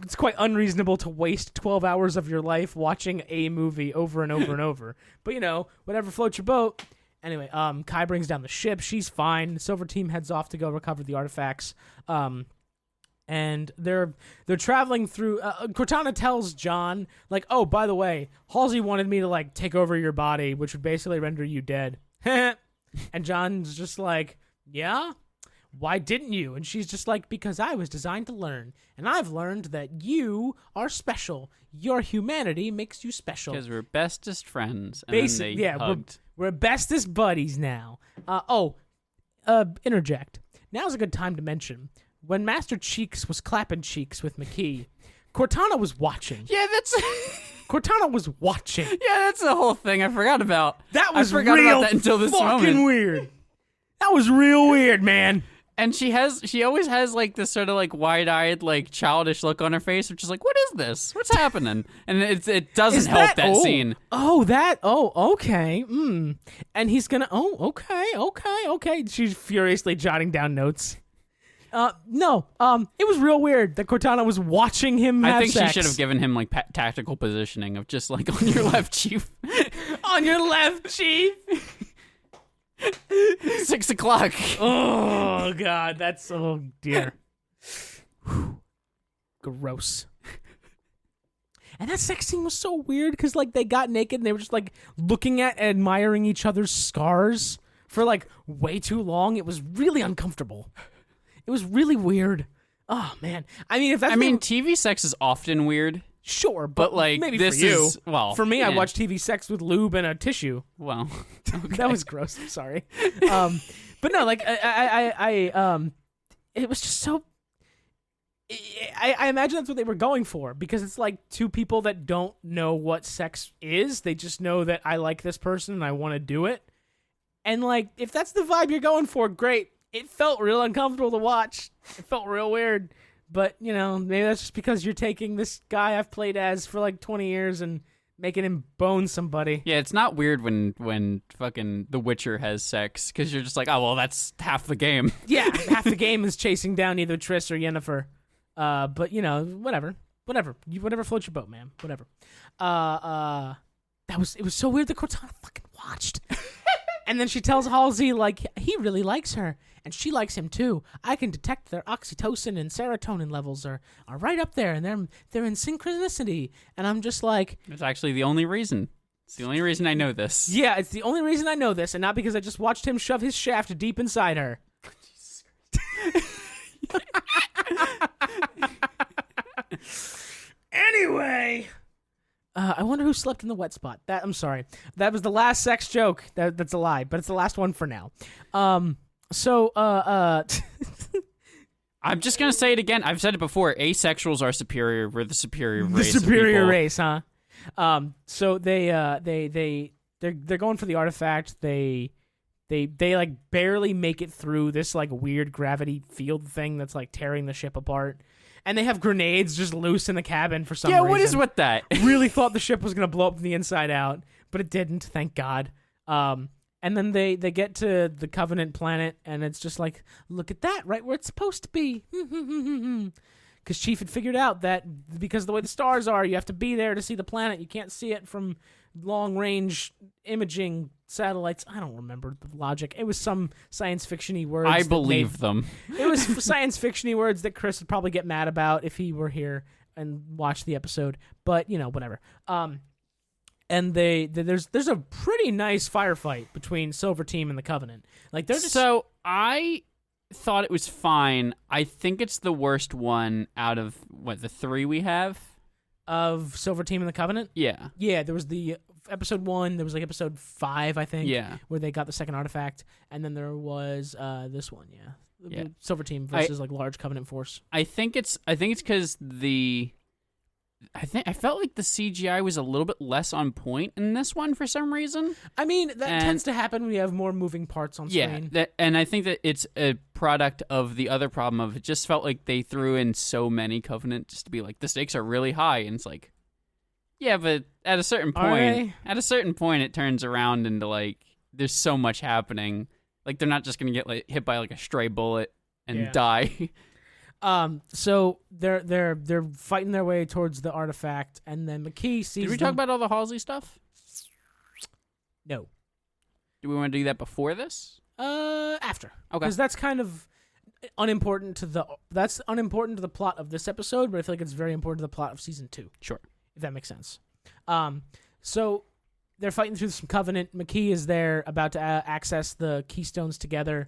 It's quite unreasonable to waste 12 hours of your life watching a movie over and over and over. But, whatever floats your boat. Anyway, Kai brings down the ship. She's fine. The Silver Team heads off to go recover the artifacts. And they're traveling through. Cortana tells John, oh, by the way, Halsey wanted me to take over your body, which would basically render you dead. And John's just like, yeah. Why didn't you? And she's just like, because I was designed to learn, and I've learned that you are special. Your humanity makes you special. Because we're bestest friends. And then they hugged. We're bestest buddies now. Interject. Now's a good time to mention, when Master Cheeks was clapping cheeks with McKee, Cortana was watching. Yeah, that's Cortana was watching. that's the whole thing I forgot about. That was I forgot real about that until this fucking moment. weird. That was real weird, man. And she always has this sort of wide-eyed, childish look on her face, which is what is this? What's happening? And it doesn't help that scene. Okay. And he's gonna, okay. She's furiously jotting down notes. No, it was real weird that Cortana was watching him have I think sex. she should have given him tactical positioning of just on your left, Chief. On your left, Chief. 6 o'clock. Oh, God, that's, oh, dear. Gross. And that sex scene was so weird because, they got naked and they were just, looking at and admiring each other's scars for, way too long. It was really uncomfortable. It was really weird. Oh, man. I mean, if that's... TV sex is often weird. Sure, but maybe this for you. is, well, for me, I yeah. watch TV sex with lube and a tissue. Well, okay. That was gross. I'm sorry. But no, it was just so. I imagine that's what they were going for because it's two people that don't know what sex is. They just know that I like this person and I want to do it. And if that's the vibe you're going for, great. It felt real uncomfortable to watch. It felt real weird. But, maybe that's just because you're taking this guy I've played as for 20 years and making him bone somebody. Yeah, it's not weird when fucking The Witcher has sex because you're just oh, well, that's half the game. Yeah, half the game is chasing down either Triss or Yennefer. But, whatever. whatever. Whatever floats your boat, man. Whatever. It was so weird that Cortana fucking watched. And then she tells Halsey, like, he really likes her, and she likes him too. I can detect their oxytocin and serotonin levels are right up there, and they're in synchronicity. And I'm just like... It's actually the only reason. It's the only reason I know this. Yeah, it's the only reason I know this, and not because I just watched him shove his shaft deep inside her. Anyway... I wonder who slept in the wet spot. I'm sorry. That was the last sex joke. That's a lie, but it's the last one for now. I'm just gonna say it again. I've said it before. Asexuals are superior. We're the superior race. The superior of people. race, huh? So they're going for the artifact. They like barely make it through this like weird gravity field thing that's like tearing the ship apart. And they have grenades just loose in the cabin for some reason. Yeah, what is with that? Really thought the ship was going to blow up from the inside out, but it didn't, thank God. And then they get to the Covenant planet, and it's just like, look at that, right where it's supposed to be. Because Chief had figured out that because of the way the stars are, you have to be there to see the planet. You can't see it from long-range imaging satellites. I don't remember the logic. It was some science fiction-y words. I believe them. It was science fiction-y words that Chris would probably get mad about if he were here and watched the episode. But, whatever. And there's a pretty nice firefight between Silver Team and the Covenant. Like they're just... So I thought it was fine. I think it's the worst one out of the 3 we have of Silver Team and the Covenant. Yeah. Yeah, there was the episode 1. There was like episode 5, I think. Yeah. Where they got the second artifact, and then there was this one. Yeah. Yeah. Silver Team versus like large Covenant force. I think it's because I felt like the CGI was a little bit less on point in this one for some reason. I mean, that tends to happen when you have more moving parts on screen. Yeah, and I think that it's a product of the other problem of it just felt like they threw in so many Covenant just to be like, the stakes are really high, and it's like, yeah, but at a certain point, it turns around into like, there's so much happening. Like, they're not just going to get like hit by like a stray bullet and die. So they're fighting their way towards the artifact, and then McKee sees. Did we talk about all the Halsey stuff? No. Do we want to do that before this? After. Okay. Because that's kind of unimportant to the plot of this episode, but I feel like it's very important to the plot of season 2. Sure. If that makes sense. So they're fighting through some Covenant. McKee is there about to access the Keystones together.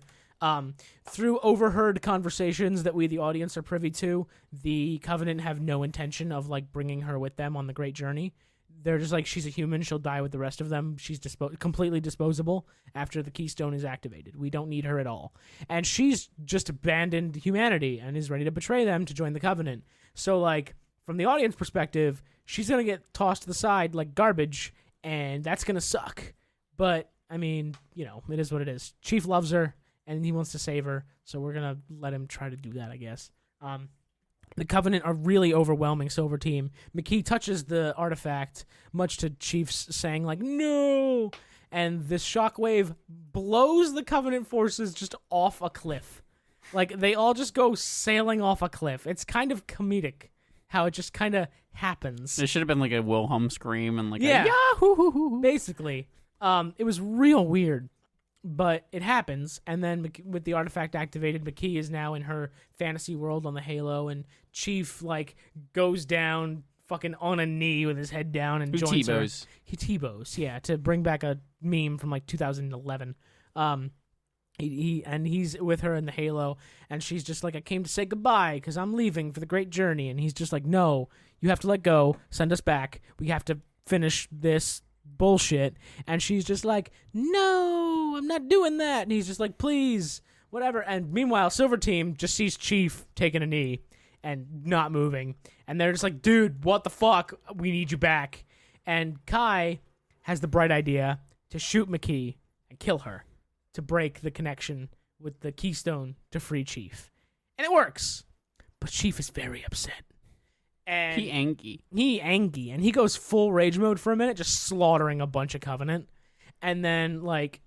Through overheard conversations that we, the audience, are privy to, the Covenant have no intention of like bringing her with them on the Great Journey. They're just like, she's a human, she'll die with the rest of them. She's completely disposable after the Keystone is activated. We don't need her at all. And she's just abandoned humanity and is ready to betray them to join the Covenant. So like, from the audience perspective, she's gonna get tossed to the side like garbage, and that's gonna suck. But I mean, it is what it is. Chief loves her, and he wants to save her, so we're going to let him try to do that, I guess. The Covenant are really overwhelming Silver Team. McKee touches the artifact, much to Chief's saying, like, no! And this shockwave blows the Covenant forces just off a cliff. Like, they all just go sailing off a cliff. It's kind of comedic how it just kind of happens. There should have been, like, a Wilhelm scream and, like, a yahoo! Basically. It was real weird. But it happens, and then with the artifact activated, McKee is now in her fantasy world on the Halo, and Chief, like, goes down fucking on a knee with his head down and joins T-bows. her. He T-bows, yeah, to bring back a meme from, like, 2011. He's with her in the Halo, and she's just like, I came to say goodbye because I'm leaving for the Great Journey, and he's just like, no, you have to let go, send us back, we have to finish this bullshit. And she's just like, no, I'm not doing that. And he's just like, please, whatever. And meanwhile, Silver Team just sees Chief taking a knee and not moving, and they're just like, dude, what the fuck, we need you back. And Kai has the bright idea to shoot McKee and kill her to break the connection with the Keystone to free Chief. And it works, but Chief is very upset. And He angry, and he goes full rage mode for a minute, just slaughtering a bunch of Covenant. And then, like,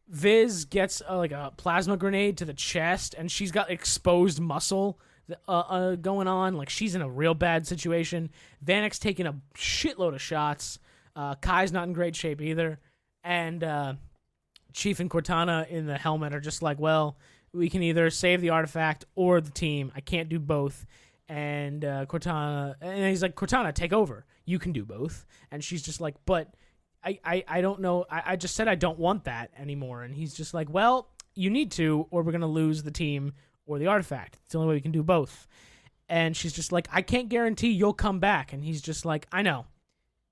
Viz gets, a plasma grenade to the chest, and she's got exposed muscle going on. Like, she's in a real bad situation. Vanek's taking a shitload of shots. Kai's not in great shape either. And Chief and Cortana in the helmet are just like, well, we can either save the artifact or the team. I can't do both. And Cortana, and he's like, Cortana, take over. You can do both. And she's just like, but I don't know. I just said I don't want that anymore. And he's just like, well, you need to, or we're going to lose the team or the artifact. It's the only way we can do both. And she's just like, I can't guarantee you'll come back. And he's just like, I know.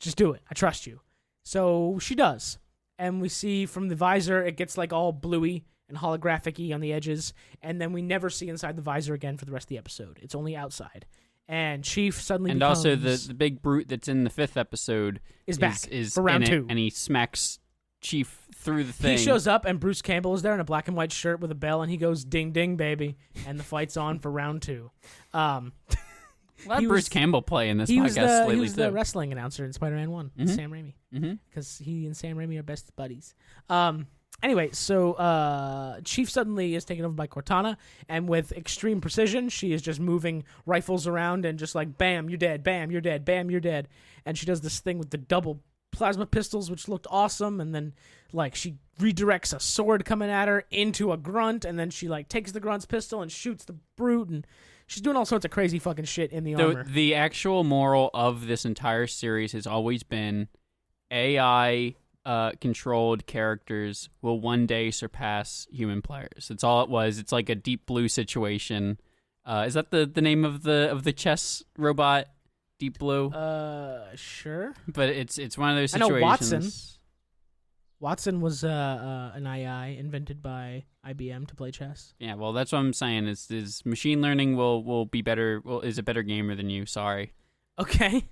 Just do it. I trust you. So she does. And we see from the visor, it gets like all bluey and holographic-y on the edges. And then we never see inside the visor again for the rest of the episode. It's only outside. And Chief suddenly becomes... And also the big brute that's in the 5th episode is back is for round 2. And he smacks Chief through the thing. He shows up, and Bruce Campbell is there in a black and white shirt with a bell, and he goes, ding, ding, baby. And the fight's on for round 2. Let Bruce Campbell play in this podcast lately, He was the wrestling announcer in Spider-Man 1, Mm-hmm. Sam Raimi. Because he and Sam Raimi are best buddies. Anyway, so Chief suddenly is taken over by Cortana, and with extreme precision, she is just moving rifles around and just like, bam, you're dead, bam, you're dead, bam, you're dead. And she does this thing with the double plasma pistols, which looked awesome, and then like she redirects a sword coming at her into a grunt, and then she like takes the grunt's pistol and shoots the brute, and she's doing all sorts of crazy fucking shit in the armor. The actual moral of this entire series has always been AI controlled characters will one day surpass human players. That's all it was. It's like a Deep Blue situation. Is that the name of the chess robot? Deep Blue? Sure. But it's one of those I know situations. Watson was an AI invented by IBM to play chess. Yeah, well, that's what I'm saying. Is machine learning will be better. Is a better gamer than you. Sorry. Okay.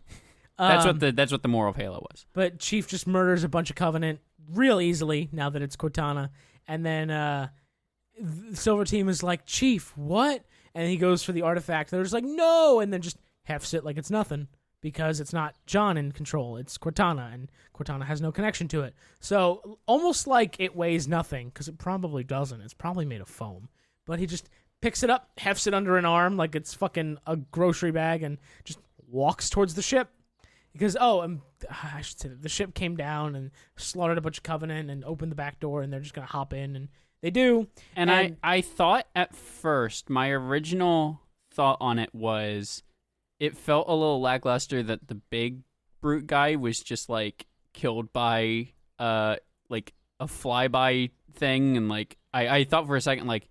That's what the moral of Halo was. But Chief just murders a bunch of Covenant real easily now that it's Cortana, and then Silver Team is like, Chief, what? And he goes for the artifact. They're just like, no, and then just hefts it like it's nothing. Because it's not John in control, it's Cortana, and Cortana has no connection to it. So, almost like it weighs nothing, because it probably doesn't. It's probably made of foam. But he just picks it up, hefts it under an arm like it's fucking a grocery bag, and just walks towards the ship. Because, I should say that the ship came down and slaughtered a bunch of Covenant and opened the back door, and they're just going to hop in, and they do. And I thought at first, my original thought on it was... It felt a little lackluster that the big brute guy was just like killed by like a flyby thing, and like I thought for a second like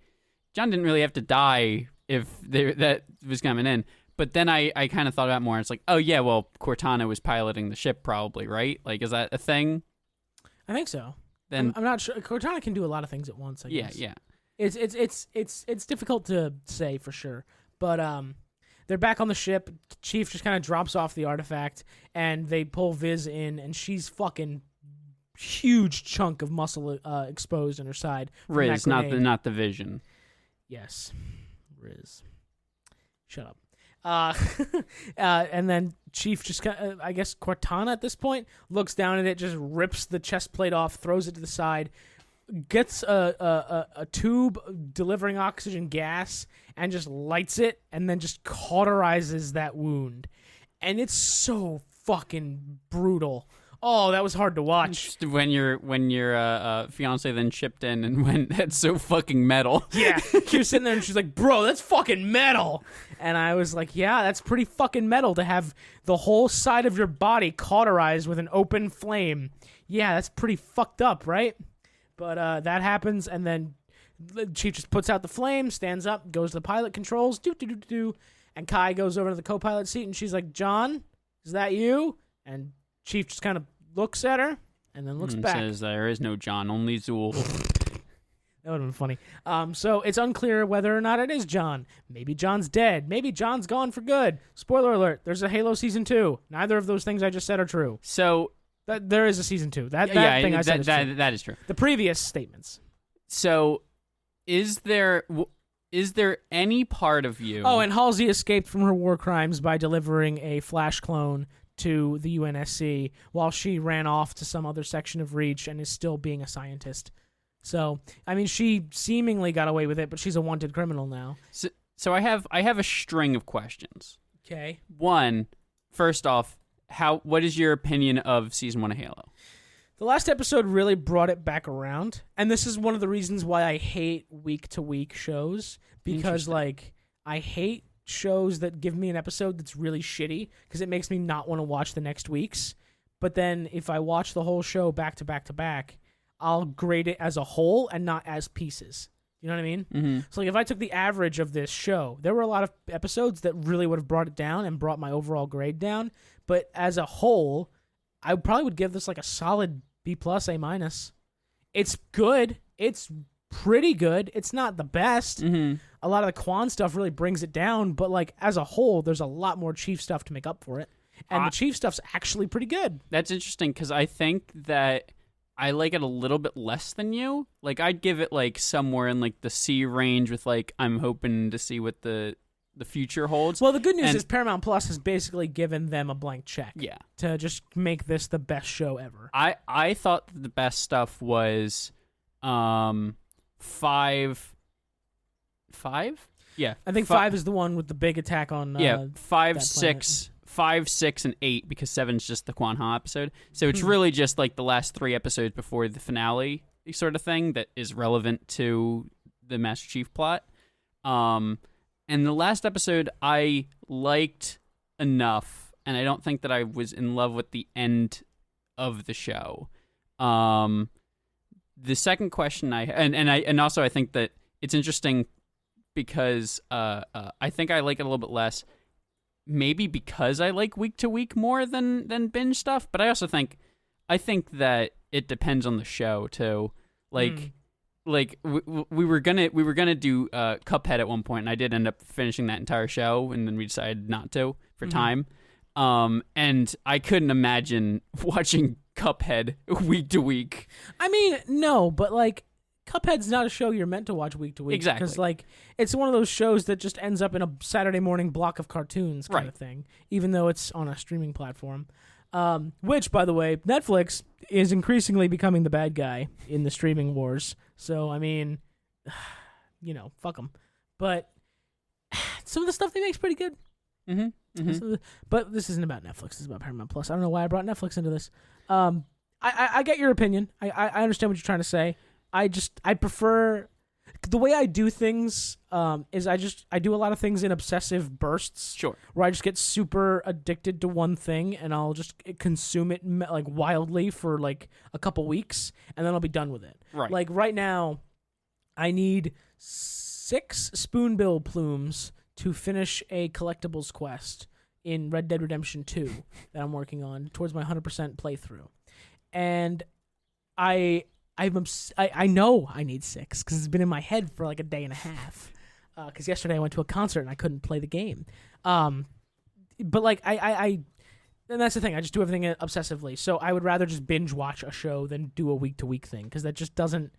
John didn't really have to die if that was coming in, but then I kind of thought about it more. And it's like, oh yeah, well Cortana was piloting the ship probably, right? Like, is that a thing? I think so. Then I'm not sure. Cortana can do a lot of things at once. I guess. Yeah. It's difficult to say for sure, but they're back on the ship. Chief just kind of drops off the artifact, and they pull Viz in, and she's fucking huge chunk of muscle exposed on her side. Riz, not the Vision. Yes, Riz. Shut up. And then Chief just I guess Cortana at this point looks down at it, just rips the chest plate off, throws it to the side, gets a tube delivering oxygen gas and just lights it, and then just cauterizes that wound. And it's so fucking brutal. Oh, that was hard to watch. Just when your fiance then chipped in and went, that's so fucking metal. Yeah, she was sitting there and she's like, bro, that's fucking metal. And I was like, yeah, that's pretty fucking metal to have the whole side of your body cauterized with an open flame. Yeah, that's pretty fucked up, right? But that happens, and then the Chief just puts out the flame, stands up, goes to the pilot controls, and Kai goes over to the co-pilot seat, and she's like, John, is that you? And Chief just kind of looks at her, and then looks back. Says, there is no John, only Zool. That would have been funny. So it's unclear whether or not it is John. Maybe John's dead. Maybe John's gone for good. Spoiler alert, there's a Halo Season 2. Neither of those things I just said are true. So... There is a Season 2. That thing I said is true. That is true. The previous statements. So, is there any part of you... Oh, and Halsey escaped from her war crimes by delivering a Flash clone to the UNSC while she ran off to some other section of Reach and is still being a scientist. So, I mean, she seemingly got away with it, but she's a wanted criminal now. So I have a string of questions. Okay. One, first off, what is your opinion of season 1 of Halo? The last episode really brought it back around, and this is one of the reasons why I hate week-to-week shows, because, like, I hate shows that give me an episode that's really shitty, because it makes me not want to watch the next week's. But then if I watch the whole show back to back to back, I'll grade it as a whole and not as pieces. You know what I mean? Mm-hmm. So, like, if I took the average of this show, there were a lot of episodes that really would have brought it down and brought my overall grade down. But as a whole, I probably would give this, like, a solid B+, A-. It's good. It's pretty good. It's not the best. Mm-hmm. A lot of the Quan stuff really brings it down. But, like, as a whole, there's a lot more Chief stuff to make up for it. And the Chief stuff's actually pretty good. That's interesting, because I think that I like it a little bit less than you. Like, I'd give it, like, somewhere in, like, the C range with, like, I'm hoping to see what the future holds. Well, the good news is Paramount Plus has basically given them a blank check. Yeah. To just make this the best show ever. I thought that the best stuff was 5? Yeah. I think 5 is the one with the big attack on 5, 6... 5, 6, and 8, because 7's just the Quan Ha episode. So it's really just like the last 3 episodes before the finale sort of thing that is relevant to the Master Chief plot. And the last episode I liked enough, and I don't think that I was in love with the end of the show. The second question and also I think that it's interesting because I think I like it a little bit less. Maybe because I like week to week more than binge stuff, but I also think that it depends on the show too. Like we were gonna do Cuphead at one point, and I did end up finishing that entire show, and then we decided not to for time. And I couldn't imagine watching Cuphead week to week. I mean, no, but like Cuphead's not a show you're meant to watch week to week. Exactly. Because, like, it's one of those shows that just ends up in a Saturday morning block of cartoons kind of thing, even though it's on a streaming platform. Which, by the way, Netflix is increasingly becoming the bad guy in the streaming wars. So, I mean, you know, fuck them. But some of the stuff they make is pretty good. Mm-hmm. Mm-hmm. But this isn't about Netflix. This is about Paramount Plus. I don't know why I brought Netflix into this. I get your opinion. I understand what you're trying to say. I prefer the way I do things is I do a lot of things in obsessive bursts. Sure. Where I just get super addicted to one thing and I'll just consume it like wildly for like a couple weeks and then I'll be done with it. Right. Like right now, I need 6 spoonbill plumes to finish a collectibles quest in Red Dead Redemption 2 that I'm working on towards my 100% playthrough. And I know I need 6 because it's been in my head for like a day and a half. Because yesterday I went to a concert and I couldn't play the game. But like and that's the thing. I just do everything obsessively. So I would rather just binge watch a show than do a week to week thing because that just doesn't.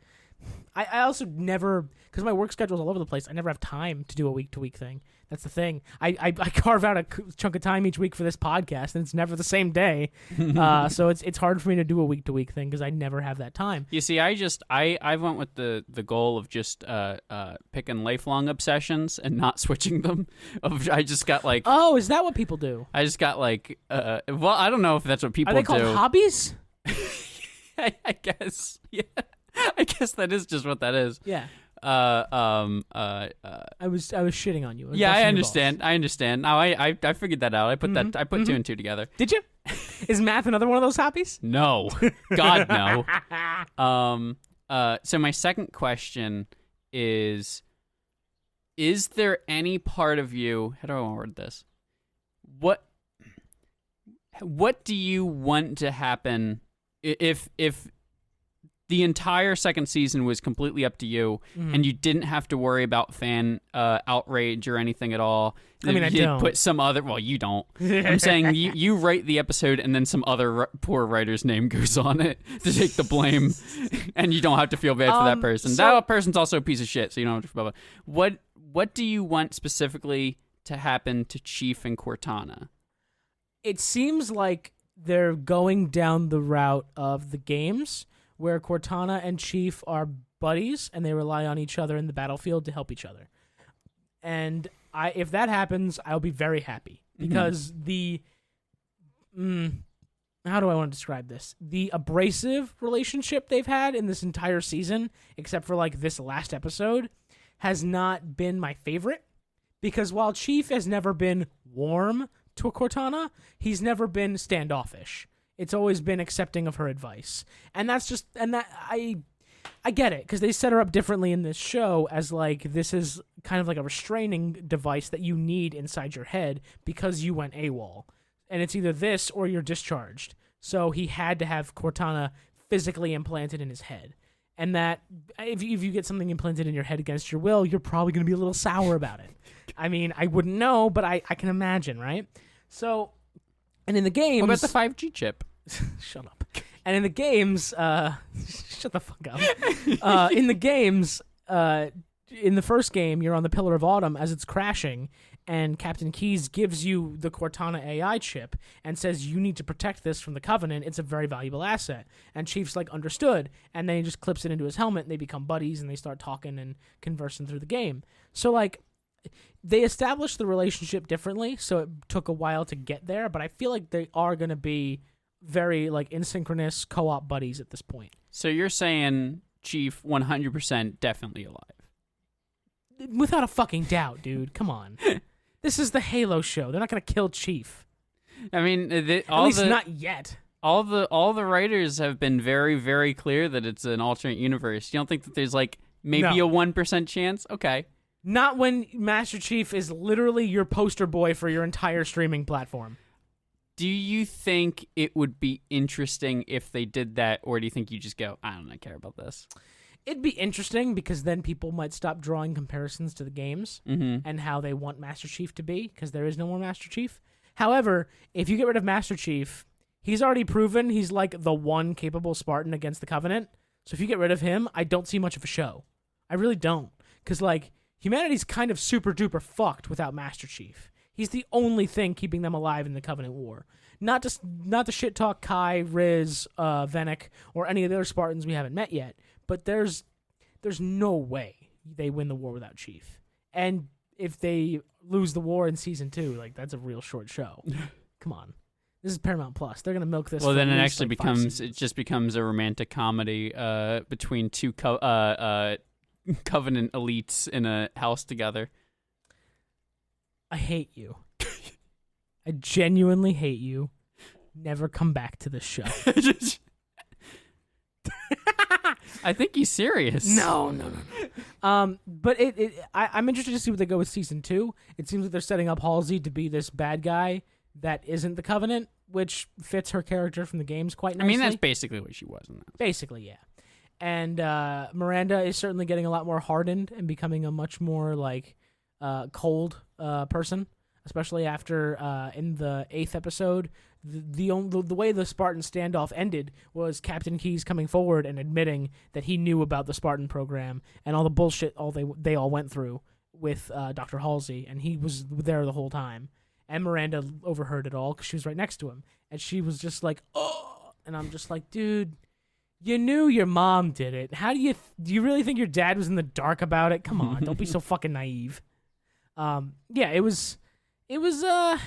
I also never, because my work schedule is all over the place, I never have time to do a week-to-week thing. That's the thing. I carve out a chunk of time each week for this podcast, and it's never the same day. So it's hard for me to do a week-to-week thing because I never have that time. You see, I went with the goal of just picking lifelong obsessions and not switching them. I just got like... Oh, is that what people do? I just got like... well, I don't know if that's what people do. Are they called hobbies? I guess, yeah. I guess that is just what that is. Yeah. I was shitting on you. Yeah, I understand. Now I figured that out. I put that. I put 2 and 2 together. Did you? Is math another one of those hobbies? No. God no. So my second question is there any part of you? How do I word this? What do you want to happen if the entire second season was completely up to you, and you didn't have to worry about fan outrage or anything at all? I mean, I don't. Put some other... Well, you don't. I'm saying you write the episode, and then some other poor writer's name goes on it to take the blame, and you don't have to feel bad for that person. That person's also a piece of shit, so you don't have to feel bad. What do you want specifically to happen to Chief and Cortana? It seems like they're going down the route of the games, where Cortana and Chief are buddies and they rely on each other in the battlefield to help each other. And if that happens, I'll be very happy because how do I want to describe this? The abrasive relationship they've had in this entire season, except for like this last episode, has not been my favorite. Because while Chief has never been warm to Cortana, he's never been standoffish. It's always been accepting of her advice. And that's just, and that, I get it, because they set her up differently in this show as like, this is kind of like a restraining device that you need inside your head because you went AWOL. And it's either this or you're discharged. So he had to have Cortana physically implanted in his head. And that, if you get something implanted in your head against your will, you're probably going to be a little sour about it. I mean, I wouldn't know, but I can imagine, right? So, and in the games... What about the 5G chip? Shut up. And in the games... shut the fuck up. In the games, in the first game, you're on the Pillar of Autumn as it's crashing, and Captain Keyes gives you the Cortana AI chip and says, you need to protect this from the Covenant. It's a very valuable asset. And Chief's like, understood. And then he just clips it into his helmet, and they become buddies, and they start talking and conversing through the game. So, like, they established the relationship differently, so it took a while to get there, but I feel like they are going to be very, like, asynchronous co-op buddies at this point. So you're saying Chief 100% definitely alive? Without a fucking doubt, dude. Come on. This is the Halo show. They're not going to kill Chief. I mean, at least not yet. All the writers have been very, very clear that it's an alternate universe. You don't think that there's like maybe a 1% chance? Okay. Not when Master Chief is literally your poster boy for your entire streaming platform. Do you think it would be interesting if they did that, or do you think you just go, I don't care about this? It'd be interesting because then people might stop drawing comparisons to the games and how they want Master Chief to be, because there is no more Master Chief. However, if you get rid of Master Chief, he's already proven he's like the one capable Spartan against the Covenant. So if you get rid of him, I don't see much of a show. I really don't. Because, like, humanity's kind of super duper fucked without Master Chief. He's the only thing keeping them alive in the Covenant War. Not to shit talk Kai, Riz, Vennec, or any of the other Spartans we haven't met yet. But there's no way they win the war without Chief. And if they lose the war in season 2, like, that's a real short show. Come on. This is Paramount Plus. They're gonna milk this. Well, then it least, actually like, just becomes a romantic comedy between two Covenant elites in a house together. I hate you. I genuinely hate you. Never come back to this show. I think he's serious. No. But I'm interested to see what they go with season 2. It seems like they're setting up Halsey to be this bad guy that isn't the Covenant, which fits her character from the games quite nicely. I mean, that's basically what she was in that. Basically, yeah. And Miranda is certainly getting a lot more hardened and becoming a much more like cold person, especially after in the 8th episode. The way the Spartan standoff ended was Captain Keyes coming forward and admitting that he knew about the Spartan program and all the bullshit they all went through with Dr. Halsey, and he was there the whole time. And Miranda overheard it all because she was right next to him, and she was just like, "Oh!" And I'm just like, "Dude, you knew your mom did it. How do you really think your dad was in the dark about it? Come on, don't be so fucking naive." Yeah, it was an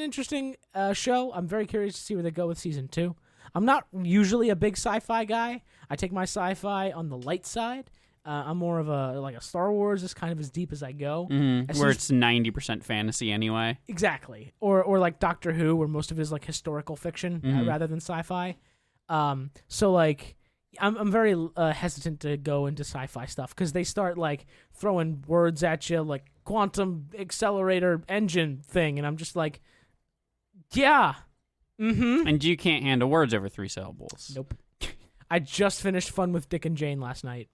interesting show. I'm very curious to see where they go with season 2. I'm not usually a big sci-fi guy. I take my sci-fi on the light side. I'm more of a Star Wars, is kind of as deep as I go. Mm-hmm. Where it's 90% fantasy anyway. Exactly. Or like Doctor Who, where most of it is like historical fiction rather than sci-fi. So like I'm very hesitant to go into sci-fi stuff because they start like throwing words at you like quantum accelerator engine thing, and I'm just like, yeah. And you can't handle words over 3 syllables. Nope. I just finished Fun with Dick and Jane last night.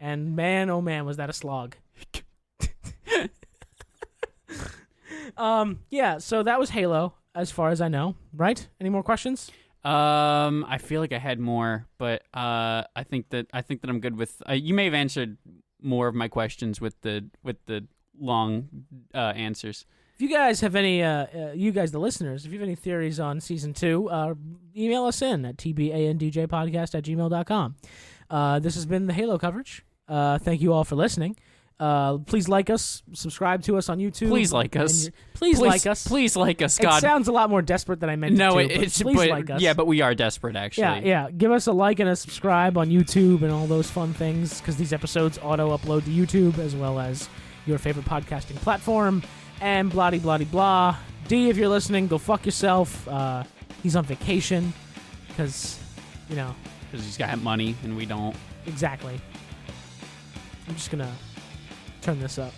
And man, oh man, was that a slog. Yeah, so that was Halo, as far as I know, right? Any more questions? I feel like I had more, but I think that I'm good with. You may have answered more of my questions with the long answers. If you guys have any, you guys the listeners, if you have any theories on season 2, email us in at tbandjpodcast@gmail.com. This has been the Halo coverage. Thank you all for listening. Please like us, subscribe to us on YouTube. Please like us. Please like us. Please like us, It God. sounds a lot more desperate than I meant No, it to. it's please but, like us. Yeah, but we are desperate, actually. Yeah. Give us a like and a subscribe on YouTube and all those fun things, because these episodes auto-upload to YouTube as well as your favorite podcasting platform. And blah-de-blah-de-blah. D, if you're listening, go fuck yourself. He's on vacation because, Because he's got money and we don't. exactly. I'm just going to turn this up.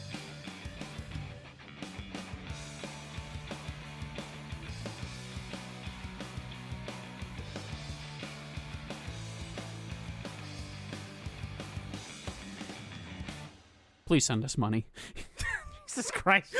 Please send us money. Jesus Christ.